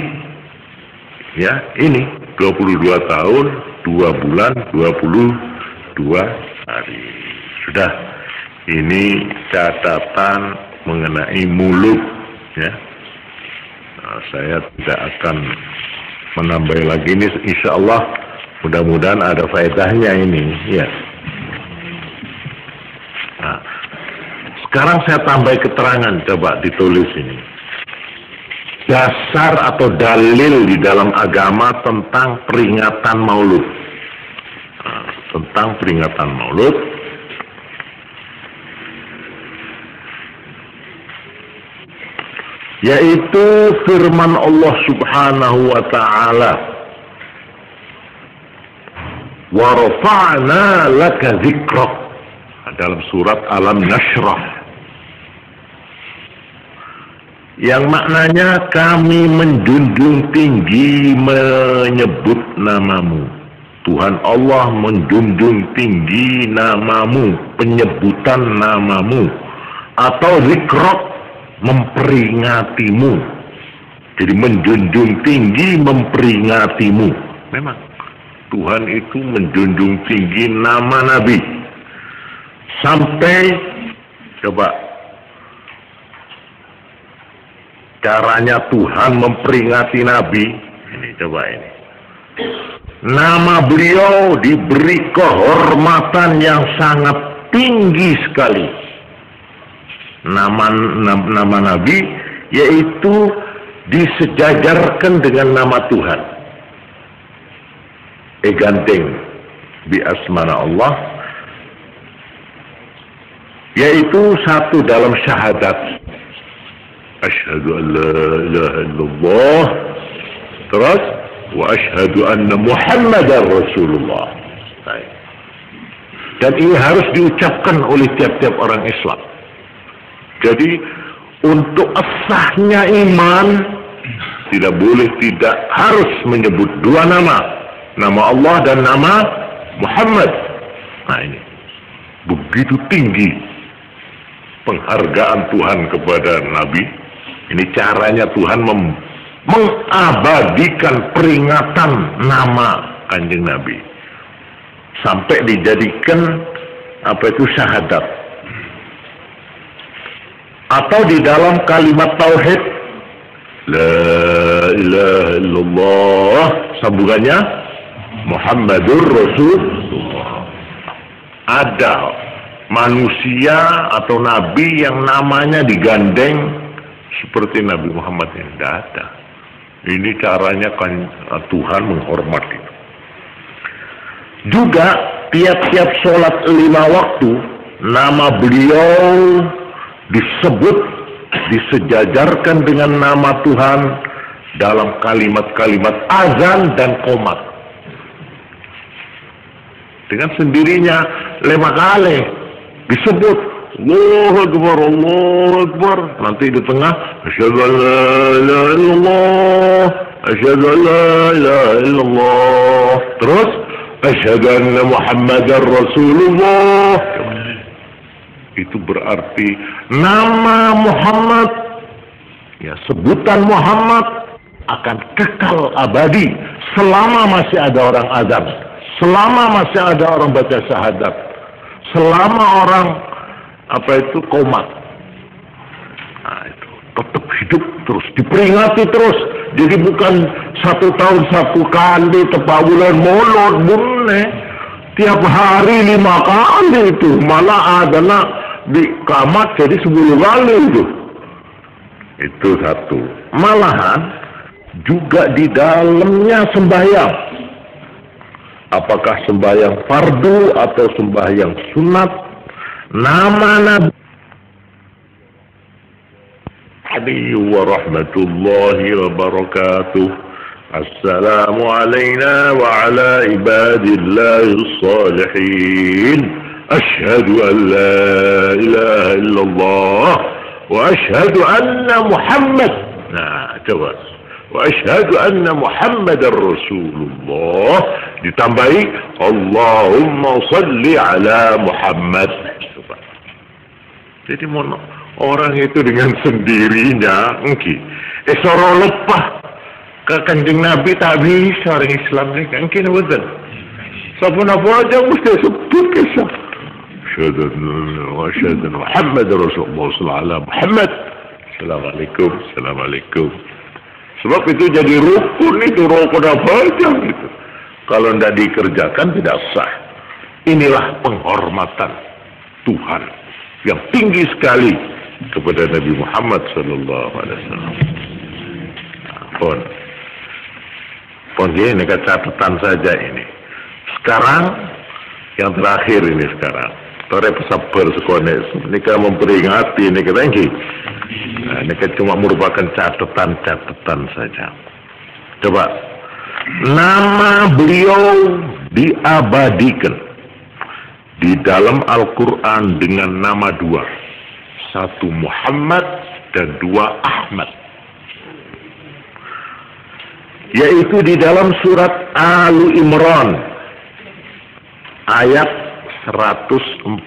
ya ini 22 tahun, 2 bulan, 22 hari. Sudah, ini catatan mengenai mulut, ya. Nah, saya tidak akan menambah lagi ini, insya Allah mudah-mudahan ada faedahnya ini, ya. Nah, sekarang saya tambah keterangan, coba ditulis ini. Dasar atau dalil di dalam agama tentang peringatan Maulud. Nah, tentang peringatan Maulud. Yaitu firman Allah Subhanahu wa ta'ala, wa rafa'na laka dzikrak, dalam surat Alam Nashrah, yang maknanya kami menjunjung tinggi menyebut namamu. Tuhan Allah menjunjung tinggi namamu, penyebutan namamu, atau dzikrak, memperingatimu. Jadi menjunjung tinggi memperingatimu. Memang Tuhan itu menjunjung tinggi nama Nabi. Sampai, coba, caranya Tuhan memperingati Nabi. Ini coba ini. Nama beliau diberi kehormatan yang sangat tinggi sekali. Nama Nabi yaitu disejajarkan dengan nama Tuhan. Ganteng bi asmana Allah, yaitu satu dalam syahadat asyhadu an la ilaha illallah, terus wa asyhadu anna Muhammadar Rasulullah. Dan ini harus diucapkan oleh tiap-tiap orang Islam. Jadi untuk sahnya iman tidak boleh, tidak harus menyebut dua nama, nama Allah dan nama Muhammad. Nah ini begitu tinggi penghargaan Tuhan kepada Nabi. Ini caranya Tuhan mengabadikan peringatan nama Kanjeng Nabi sampai dijadikan apa itu syahadat. Atau di dalam kalimat tauhid la ilaha illallah, sambungannya Muhammadur Rasulullah. ada manusia atau nabi yang namanya digandeng seperti Nabi Muhammad yang tidak ada. Ini caranya kan Tuhan menghormati. Juga tiap-tiap sholat 5 waktu nama beliau disebut, disejajarkan dengan nama Tuhan dalam kalimat-kalimat azan dan qomat. Dengan sendirinya 5 kali disebut Allahu Akbar, Allahu Akbar. Nanti di tengah asyhadu an la ilaha illallah, asyhadu an la ilaha illallah. Terus asyhadu anna Muhammadar Rasulullah. Itu berarti nama Muhammad, ya sebutan Muhammad akan kekal abadi selama masih ada orang azan, selama masih ada orang baca syahadat, selama orang qomat. Nah, itu tetap hidup terus, diperingati terus. Jadi bukan 1 tahun 1 kali tepat bulan Maulud, tiap hari 5 kali itu. Malah ada di kamat jadi 10 kali itu. Itu satu. Malahan juga di dalamnya sembahyang. Apakah sembahyang fardu atau sembahyang sunat, nama Nabi wa rahmatullahi wa barakatuh. Assalamu alayna wa ala ibadillahi salihin. Ashhadu an la ilaha illallah wa ashhadu anna Muhammad. Nah, coba. Wa ashhadu anna Muhammadar Rasulullah. Ditambahi Allahumma salli ala Muhammad. Coba. Jadi orang itu dengan sendirinya soro lepah ke Kanjeng Nabi tak bisa orang Islam ni kan kena betul. Siapa aja mesti sebut kisah. Asyhadu anna Muhammadar Rasulullah sallallahu alaihi Muhammad. Assalamualaikum, assalamualaikum. Sebab itu jadi rukun, itu rukun apa aja gitu. Kalau tidak dikerjakan tidak sah. Inilah penghormatan Tuhan yang tinggi sekali kepada Nabi Muhammad sallallahu alaihi wasallam. Pon ini catatan saja ini. Sekarang yang terakhir ini sekarang. Tore pesabar sekolah ini kan memperingati ini kita ini. Nah, ini kan cuma merupakan catatan saja. Coba nama beliau diabadikan di dalam Al-Quran dengan nama 2. 1 Muhammad dan 2 Ahmad. Yaitu di dalam surat Ali Imran ayat 144.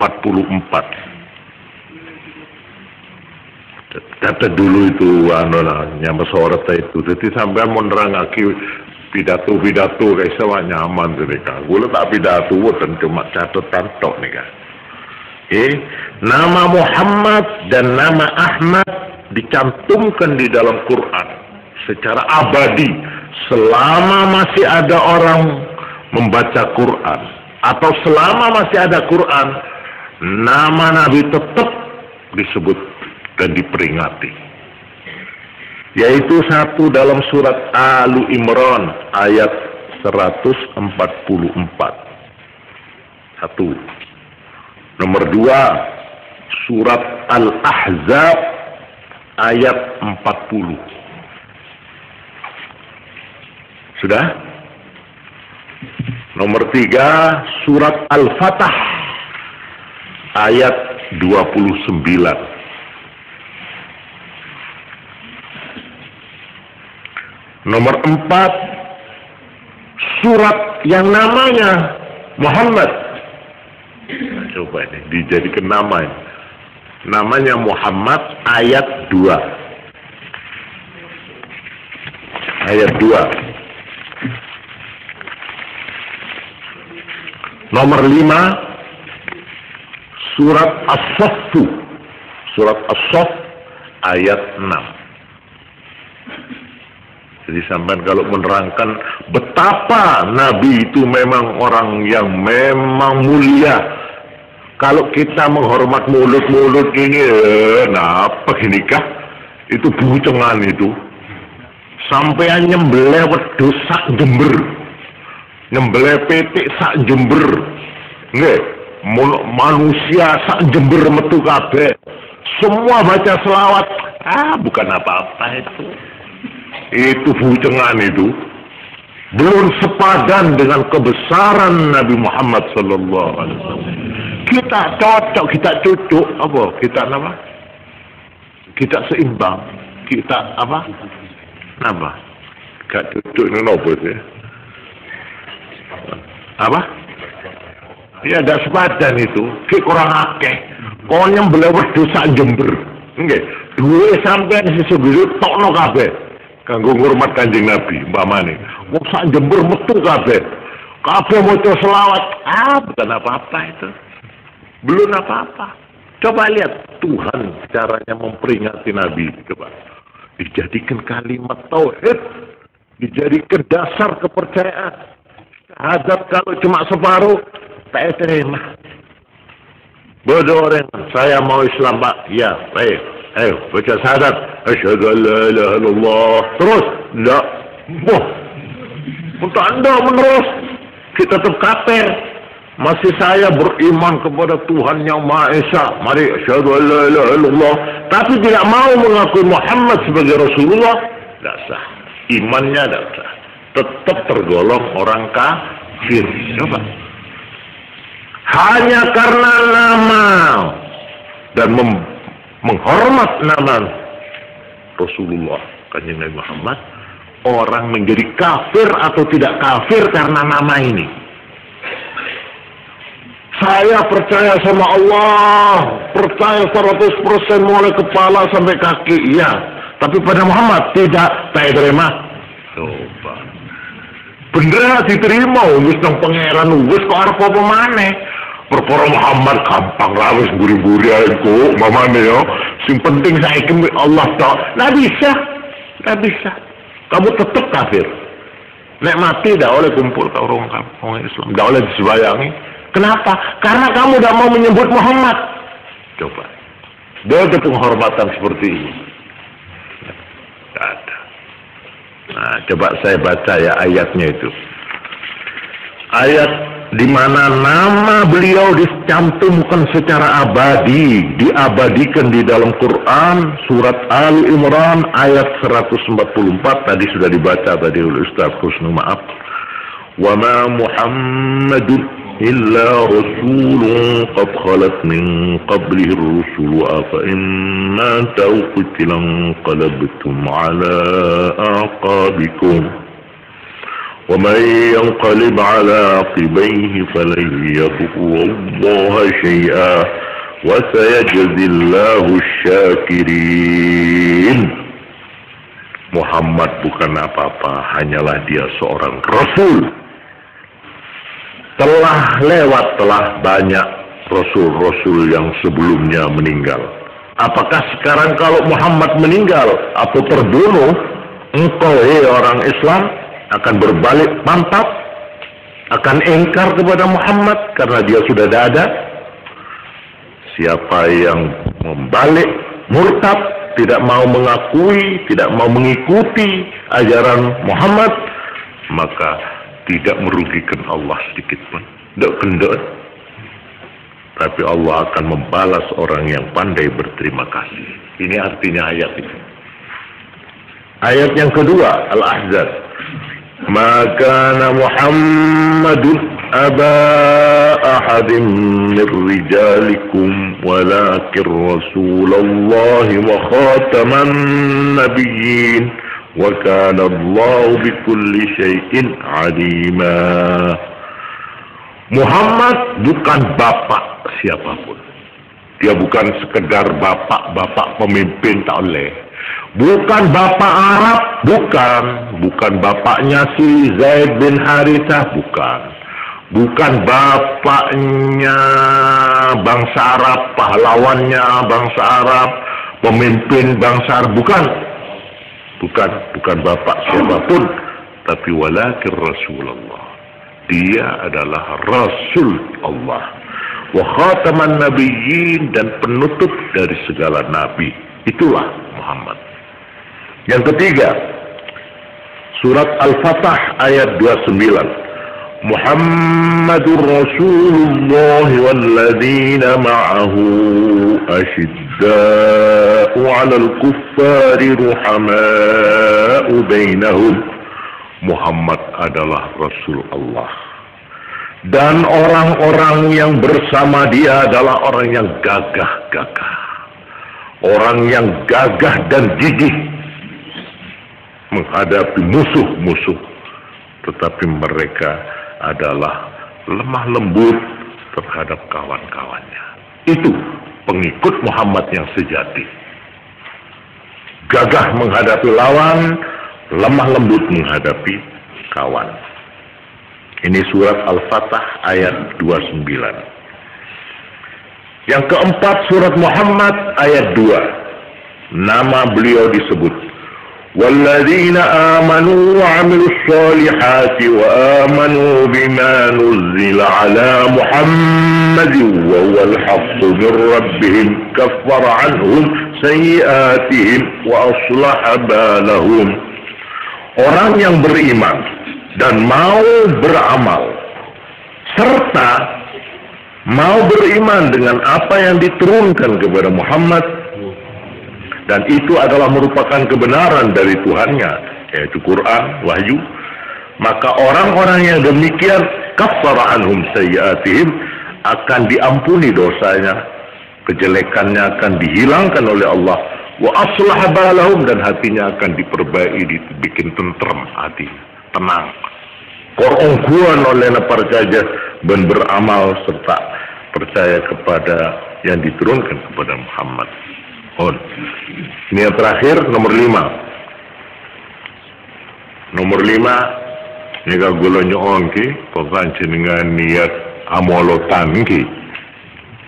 Kata dulu itu nyampe sore itu. Jadi sampai menerangake pidato kayak sama nyaman mereka. Gue tak pidato dan cuma catatan tok nih kan. Nama Muhammad dan nama Ahmad dicantumkan di dalam Quran secara abadi selama masih ada orang membaca Quran atau selama masih ada Quran, nama Nabi tetap disebut dan diperingati. Yaitu 1 dalam surat Ali Imran ayat 144. 1. Nomor 2 surat Al-Ahzab ayat 40. Sudah? Nomor 3 surat Al-Fatah ayat 29. Nomor 4 surat yang namanya Muhammad. Nah, coba ini dijadikan nama ini. Namanya Muhammad ayat 2. Ayat 2. Nomor 5 surat As-Saff. Surat As-Saff ayat 6. Jadi sampai kalau menerangkan betapa Nabi itu memang orang yang memang mulia, Kalau kita menghormat mulut-mulut ini, apa ini kah? Itu bucengan itu. Sampean nyembelih wedhus sak Jember, nyembelih pitik sak Jember, nggih, manusia sak Jember metu kabeh. Semua baca selawat, bukan apa-apa itu. Itu bucengan itu. Belum sepadan dengan kebesaran Nabi Muhammad sallallahu alaihi wasallam. Kita cocok, kita cocok, apa? Kita apa? Kita seimbang. Kita apa? Apa? Kita cocok ini apa sih? Apa? Ya, ada sepadan itu. Kita kurang akeh. Kau nyembelih wedhus sak Jember. Nggih, duwe sampean seseguru tokno kabeh. Kanggo ngurmat Kanjeng Nabi, umpamane. Wong sak Jember metu kabeh. Kabeh maca selawat. Bukan apa-apa itu. Belum apa-apa. Coba lihat Tuhan caranya memperingati Nabi. Coba dijadikan kalimat tauhid, dijadikan dasar kepercayaan. Syahadat kalau cuma separuh, tak terima. Bodoh orang, saya mau Islam Pak. Ya, baik. Ayo baca syahadat. Asyhadu an la ilaha illallah. Terus, enggak. Untuk Anda menerus, kita tetap kafir. Masih saya beriman kepada Tuhan yang Maha Esa. Mari, asyhadu an la ilaha illallah. Tapi tidak mau mengakui Muhammad sebagai Rasulullah. Tidak sah. Imannya tidak sah. Tetap tergolong orang kafir. Coba. Hanya karena nama dan menghormat nama Rasulullah, Kanjeng Nabi Muhammad, orang menjadi kafir atau tidak kafir karena nama ini. Saya percaya sama Allah, percaya 100% mulai kepala sampai kaki, iya. Tapi pada Muhammad tidak, saya terima. Coba. Bener diterima, wis nang pangeran, wis kok arep apa maneh. Perkara Muhammad gampang lah, wis buri-buri ae kok, mamane yo. Sing penting saiki Allah tok. Nggak bisa, nggak bisa. Kamu tetap kafir. Nek mati tidak oleh kumpul ke orang Islam, tidak oleh disembayangi. Kenapa? Karena kamu tidak mau menyebut Muhammad. Coba. Ada penghormatan seperti ini. Tidak ada. Nah, coba saya baca ya ayatnya itu. Ayat di mana nama beliau dicantumkan secara abadi, diabadikan di dalam Quran, surat Ali Imran ayat 144 tadi sudah dibaca tadi oleh Ustaz Husnu, maaf. Wa ma Muhammadun إلا رسول قد خلت من قبله الرسل أفإن مات أو قتل انقلبتم على أعقابكم ومن ينقلب على عقبيه فلن يضر الله شيئا وسيجزي الله الشاكرين. Muhammad bukan apa-apa, hanyalah dia seorang Rasul. Telah banyak Rasul-Rasul yang sebelumnya meninggal. Apakah sekarang kalau Muhammad meninggal atau terbunuh, engkau orang Islam akan berbalik mantap, akan ingkar kepada Muhammad karena dia sudah tidak ada? Siapa yang membalik murtad, tidak mau mengakui, tidak mau mengikuti ajaran Muhammad, maka tidak merugikan Allah sedikit pun. Tidak kendor. Tapi Allah akan membalas orang yang pandai berterima kasih. Ini artinya ayat itu. Ayat yang kedua, Al-Ahzab. Maka Muhammadun aba ahadin min rijalikum walakin Rasulullah wa khataman nabiyyin. Wa kana Allah bikulli syai'in alima. Muhammad bukan bapak siapapun. Dia bukan sekedar bapak pemimpin, tak oleh. Bukan bapak Arab, bukan bapaknya si Zaid bin Harithah, bukan. Bukan bapaknya bangsa Arab, pahlawannya bangsa Arab, pemimpin bangsa Arab, bukan. Bukan bapak siapapun, tapi walakin Rasulullah. Dia adalah Rasul Allah. wa khataman nabiyyin, dan penutup dari segala nabi. Itulah Muhammad. Yang ketiga, surat Al-Fatah ayat 29. Muhammadur Rasulullah walladzina ma'ahu asyidda'u 'alal kuffari ruhama'u bainahum. Muhammad adalah Rasul Allah, dan orang-orang yang bersama dia adalah orang yang gagah-gagah, orang yang gagah dan gigih menghadapi musuh-musuh, tetapi mereka adalah lemah lembut terhadap kawan-kawannya. Itu pengikut Muhammad yang sejati. Gagah menghadapi lawan, lemah lembut menghadapi kawan. Ini surat Al-Fatah ayat 29. Yang keempat, surat Muhammad ayat 2. Nama beliau disebut. وَالَّذِينَ آمَنُوا وَعَمِلُوا الصَّالِحَاتِ وَآمَنُوا بِمَا نُزِّلَ عَلَى مُحَمَّدٍ وَهُوَ الْحَقُّ مِنْ رَبِّهِمْ كَفَّرَ عَنْهُمْ سَيِّئَاتِهِمْ وَأَصْلَحَ بَالَهُمْ. Orang yang beriman dan mau beramal, serta mau beriman dengan apa yang diturunkan kepada Muhammad, dan itu adalah merupakan kebenaran dari Tuhannya, yaitu Quran, wahyu, maka orang-orang yang demikian kaffara anhum sayyi'atihim, akan diampuni dosanya, kejelekannya akan dihilangkan oleh Allah, wa aslah balahum, dan hatinya akan diperbaiki, dibikin tentrem hati, tenang. Korongguan oleh percaya dan beramal serta percaya kepada yang diturunkan kepada Muhammad. Ini yang terakhir, nomor 5. Nomor 5, ini kalau nyoong ki, pokoknya dengan niat amolotan ki.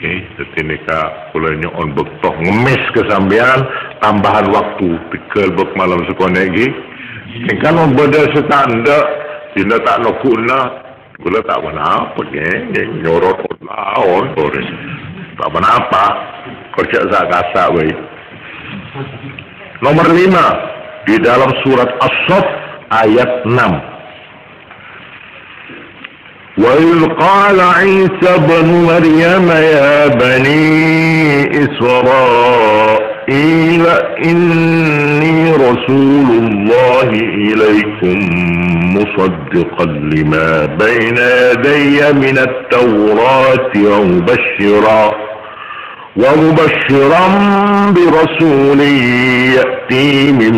Jadi ini kalau nyoong bektoh ngemis kesambian, tambahan waktu, pikir bek malam sekolah ki. Ini kan membeda setanda, tidak tak nokuna, gula tak apa ni, nyorot lawan, tak apa. Kerja zakasa baik. Nomor 5 di dalam surat As-Saff ayat 6. Wa idh qala Isa ibn Maryam ya bani Israil inni rasulullah ilaikum musaddiqan lima bayna yadayya min at-taurati wa ومبشرا برسول يأتي من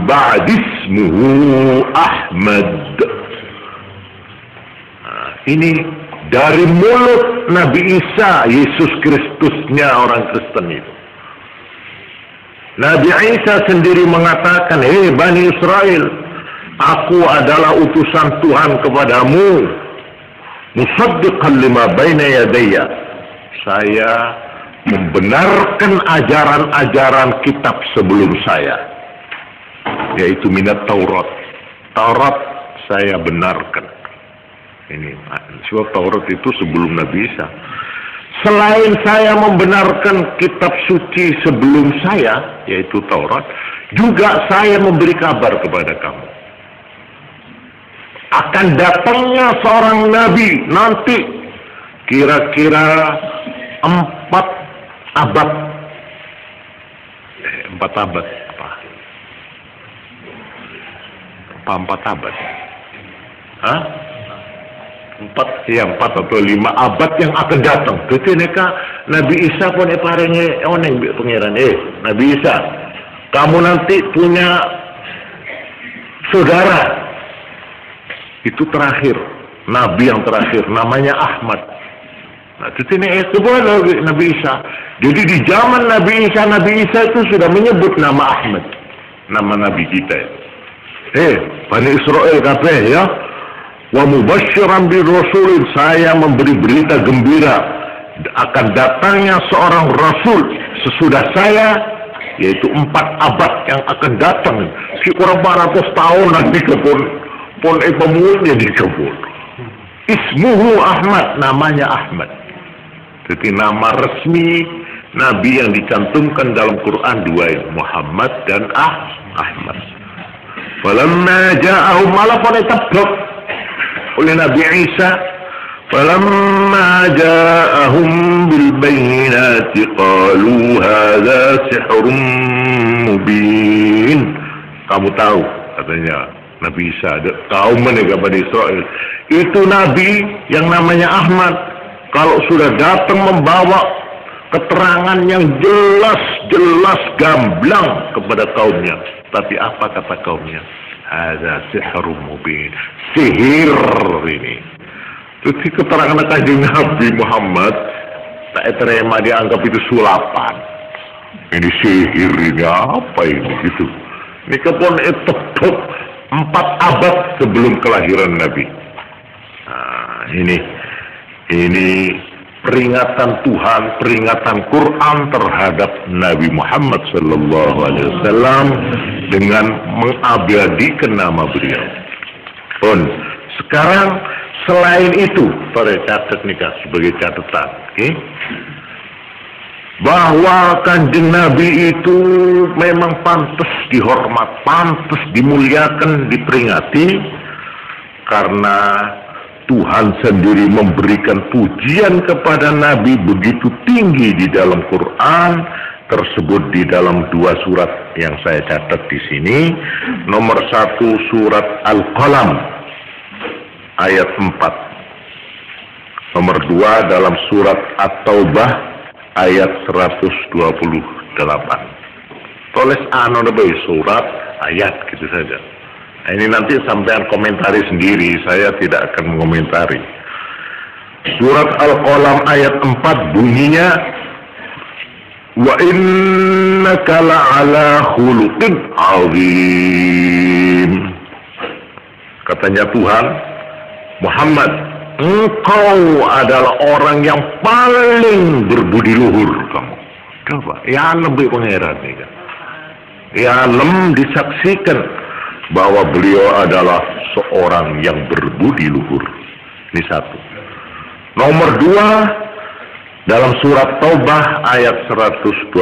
بعد اسمه أحمد. Ini dari mulut Nabi Isa, Yesus Kristusnya orang Kristen itu. Nabi Isa sendiri mengatakan, hei Bani Israel, aku adalah utusan Tuhan kepadamu, musaddiqan lima baina yadayya, saya membenarkan ajaran-ajaran kitab sebelum saya, yaitu minat Taurat. Taurat saya benarkan. Ini sebab Taurat itu sebelum Nabi Isa. Selain saya membenarkan kitab suci sebelum saya, yaitu Taurat, juga saya memberi kabar kepada kamu akan datangnya seorang nabi nanti, kira-kira 4 abad. 4 abad apa? 4 abad? Hah? 4 atau 5 abad yang akan datang. Ketika Nabi Isa pun parengi oneng pengiran. Nabi Isa, kamu nanti punya saudara. Itu terakhir, nabi yang terakhir, namanya Ahmad. Nah, itu Nabi Isa. Jadi di zaman Nabi Isa itu sudah menyebut nama Ahmad, nama Nabi kita. Bani Israel kabeh ya. Wa mubasysyiran bi rasulin, saya memberi berita gembira akan datangnya seorang rasul sesudah saya, yaitu 4 abad yang akan datang. Si kurang 400 tahun nanti kepun pemuda dikebun. Ismuhu Ahmad, namanya Ahmad. Jadi nama resmi Nabi yang dicantumkan dalam Quran dua ini, Muhammad dan Ahmad. Falamma ja'ahum malah ditebak oleh Nabi Isa. Falamma ja'ahum bil bayyinati qalu hadza sihrun mubin. Kamu tahu, katanya Nabi Isa, kaum mereka Bani Israel, itu Nabi yang namanya Ahmad, kalau sudah datang membawa keterangan yang jelas gamblang kepada kaumnya. Tapi apa kata kaumnya? Ada sihrun mubin, sihir ini. Jadi keterangan kanjeng Nabi Muhammad tak terima, dianggap itu sulapan. Ini sihir, ini apa ini gitu. Ini kepon itu 4 abad sebelum kelahiran Nabi. Nah, ini peringatan Tuhan, peringatan Quran terhadap Nabi Muhammad sallallahu alaihi wasallam dengan mengabadikan nama beliau. Sekarang selain itu, pada catat nikah sebagai catatan, okay? Bahwa kanjeng Nabi itu memang pantas dihormat, pantas dimuliakan, diperingati, karena Tuhan sendiri memberikan pujian kepada Nabi begitu tinggi di dalam Quran, tersebut di dalam 2 surat yang saya catat di sini. Nomor 1 surat Al-Qalam ayat 4. Nomor 2 dalam surat At-Taubah ayat 128. Tulis surat ayat gitu saja. Nah, ini nanti sampean komentari sendiri, saya tidak akan mengomentari. Surat Al-Qalam ayat 4 bunyinya, wa innaka la'ala khuluqin azim. Katanya Tuhan, Muhammad, engkau adalah orang yang paling berbudi luhur kamu. Coba, ya lebih pangeran nih kan. Ya disaksikan bahwa beliau adalah seorang yang berbudi luhur. Ini 1. Nomor 2 dalam surat Taubah ayat 128.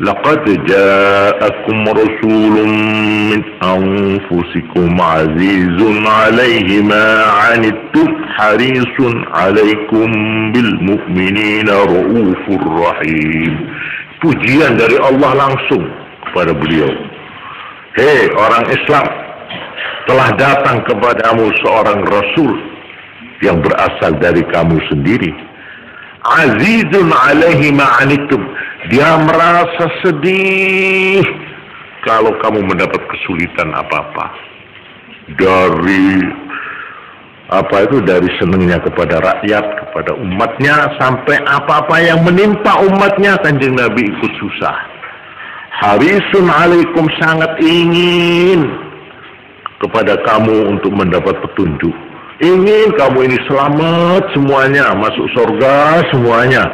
Laqad ja'akum rasulun min anfusikum azizun 'alaihi ma 'anittum harisun 'alaikum bil mu'minina raufur rahim. Pujian dari Allah langsung kepada beliau. Hei orang Islam, telah datang kepadamu seorang Rasul yang berasal dari kamu sendiri. Azizun alaihi ma'anitum. Dia merasa sedih kalau kamu mendapat kesulitan apa-apa. Dari senangnya kepada rakyat, kepada umatnya, sampai apa-apa yang menimpa umatnya, kanjeng Nabi ikut susah. Harisun alaikum, sangat ingin kepada kamu untuk mendapat petunjuk. Ingin kamu ini selamat semuanya, masuk surga semuanya.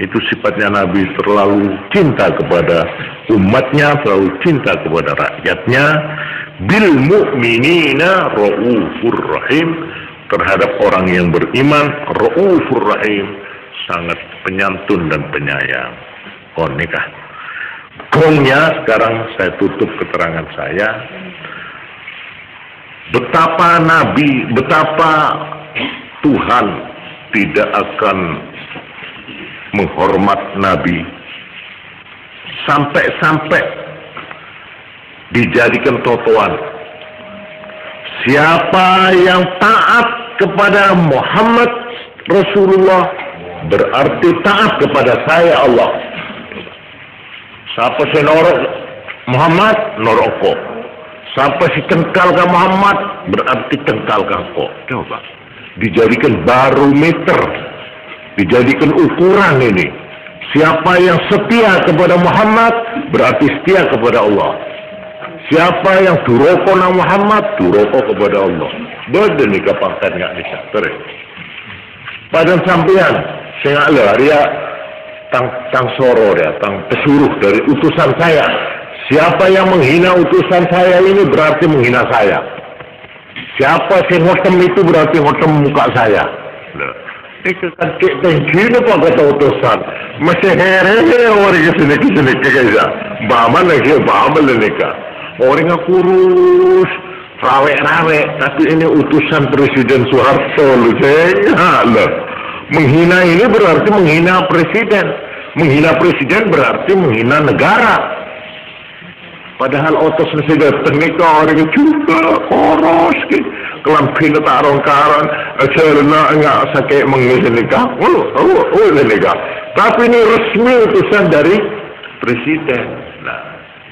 Itu sifatnya Nabi, terlalu cinta kepada umatnya, terlalu cinta kepada rakyatnya. Bil mu'minina raufur rahim, terhadap orang yang beriman, raufur rahim, sangat penyantun dan penyayang. Nikah. Gongnya sekarang saya tutup keterangan saya. Betapa Tuhan tidak akan menghormat Nabi sampai dijadikan totoan. Siapa yang taat kepada Muhammad Rasulullah berarti taat kepada saya Allah. Siapa si norok Muhammad, norok kok. Siapa si cengkal ke Muhammad berarti cengkal ke kok. Coba dijadikan barometer, dijadikan ukuran ini. Siapa yang setia kepada Muhammad berarti setia kepada Allah. Siapa yang duroko na Muhammad, duroko kepada Allah. Betul nih kapangkan nggak bisa terus. Pada sampean saya nggak dia tang soro ya, tang pesuruh dari utusan saya. Siapa yang menghina utusan saya ini berarti menghina saya. Siapa yang ngotem itu berarti ngotem muka saya. Nah, Ika kakek tengkini pa kata utusan. Masih hehehe orang kesini kaya. Baman lagi, baman nika. Orang yang kurus, rawe-rawe. Tapi ini utusan Presiden Soeharto. Menghina ini berarti menghina presiden. Menghina presiden berarti menghina negara. Padahal otos nasi datang ni kau orang juga koros ke kelampin tarong karan cerna enggak sakit mengisah nikah. Nikah. Tapi ini resmi utusan dari presiden. Nah,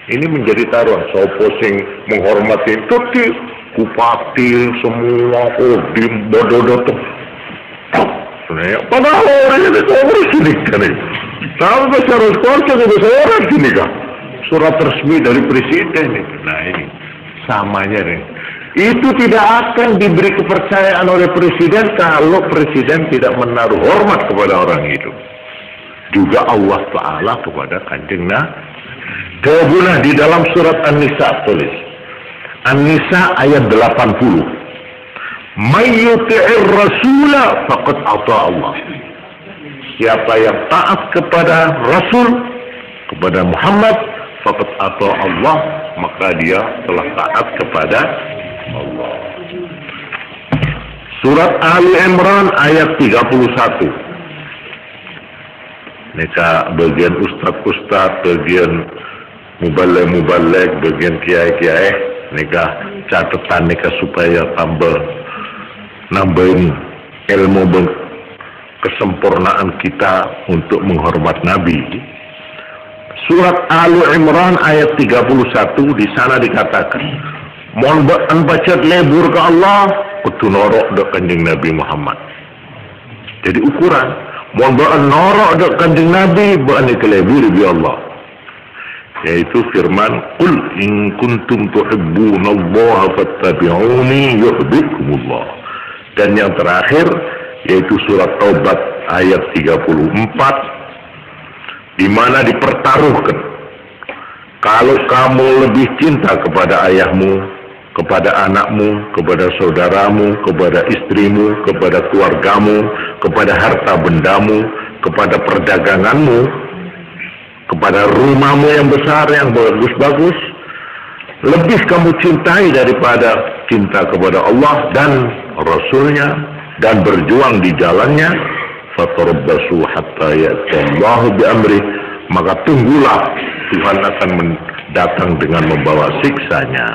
ini menjadi taruhan. Sopo sing menghormati tuti bupati semua kodim bodoh tu. Padahal orang ini kau bersih kan ni. Tapi secara sekolah itu seorang sini kan. Surat resmi dari presiden itu. Nah ini samanya nih. Itu tidak akan diberi kepercayaan oleh presiden kalau presiden tidak menaruh hormat kepada orang itu. Juga Allah Ta'ala kepada Kanjeng Nabi. Kemudian di dalam surat An-Nisa tulis. An-Nisa ayat 80. Mayyuti'ir rasulah faqad ata Allah. Siapa yang taat kepada Rasul, kepada Muhammad, faqad ata Allah, maka dia telah taat kepada Allah. Surat Ali Imran ayat 31. Nika bagian ustaz-ustaz, bagian mubalek, bagian kiai-kiai, nika catatan nika supaya tambah nambahin ilmu kesempurnaan kita untuk menghormat Nabi. Surat Ali Imran ayat 31 di sana dikatakan, mohon baca lebur ke Allah, kudu norok dek Kanjeng Nabi Muhammad. Jadi ukuran, mohon norok dek Kanjeng Nabi, bukan kelebur bi Allah. Yaitu firman, Qul in kuntum tuhibbunallaha fattabi'uni yuhibbukumullah. Dan yang terakhir yaitu surat Taubat ayat 34, di mana dipertaruhkan kalau kamu lebih cinta kepada ayahmu, kepada anakmu, kepada saudaramu, kepada istrimu, kepada keluargamu, kepada harta bendamu, kepada perdaganganmu, kepada rumahmu yang besar, yang bagus-bagus, lebih kamu cintai daripada cinta kepada Allah dan Rasulnya, dan berjuang di jalannya, fatarabbasu hatta ya'tallahu bi'amri, maka tunggulah Tuhan akan datang dengan membawa siksanya.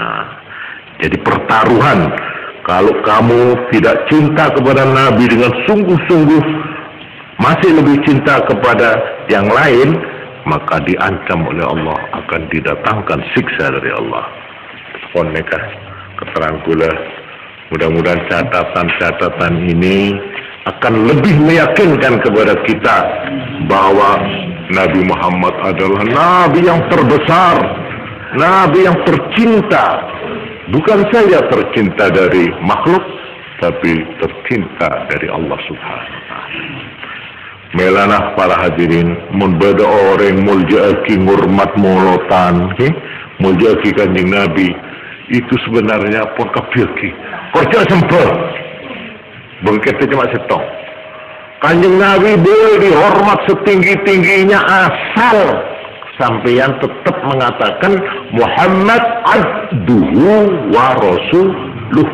Jadi pertaruhan, kalau kamu tidak cinta kepada Nabi dengan sungguh-sungguh, masih lebih cinta kepada yang lain, maka diancam oleh Allah, akan didatangkan siksa dari Allah. Koneka keterangkulah. Mudah-mudahan catatan-catatan ini akan lebih meyakinkan kepada kita bahwa Nabi Muhammad adalah Nabi yang terbesar, Nabi yang tercinta. Bukan saja tercinta dari makhluk, tapi tercinta dari Allah Subhanahu wa Ta'ala. Melanah para hadirin, mun beda orang muljaki ngurmat molotan, muljaki Kanjeng Nabi, itu sebenarnya pun kafirki. Korja sempur. Bengketnya cuma setong. Kanjeng Nabi boleh dihormat setinggi-tingginya asal sampeyan tetap mengatakan Muhammad abduhu wa rasuluh.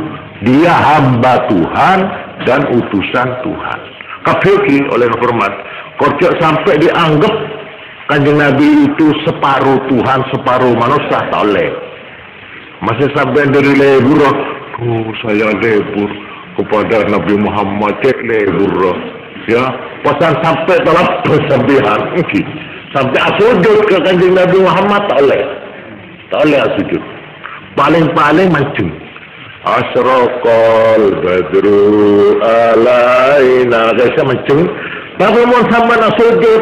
Dia hamba Tuhan dan utusan Tuhan. Kafirki oleh hormat. Korja sampai dianggap Kanjeng Nabi itu separuh Tuhan, separuh manusia, tak boleh. Masih sampai dari lebur, saya lebur kepada Nabi Muhammad, cek lebur, ya. Pasan sampai dalam persembihan, sampai asujud ke Kanjeng Nabi Muhammad, tak boleh asujud. Paling mancung. Asraqal badru alaina, saya mancung. Tapi mau sampai asujud,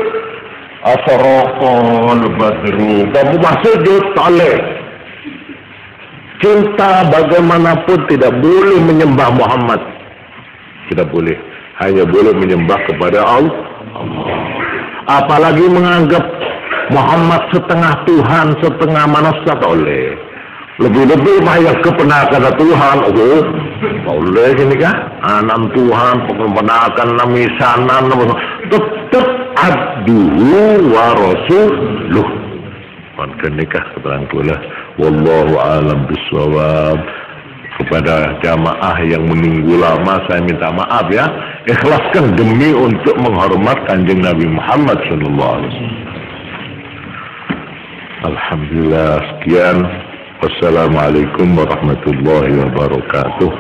asraqal badru, kamu asujud, tak boleh. Cinta bagaimanapun tidak boleh menyembah Muhammad. Tidak boleh. Hanya boleh menyembah kepada Allah. Apalagi menganggap Muhammad setengah Tuhan, setengah manusia, tak boleh. Lebih-lebih banyak kepenakan Tuhan. Boleh ini kah? Anam Tuhan, pengenakan namisanan, tetap abduhu wa rasuluh. Maka nikah keterangan pula. Wallahu alam bisawab. Kepada jamaah yang menunggu lama, saya minta maaf ya. Ikhlaskan demi untuk menghormat Kanjeng Nabi Muhammad SAW. Alhamdulillah, sekian. Wassalamualaikum warahmatullahi wabarakatuh.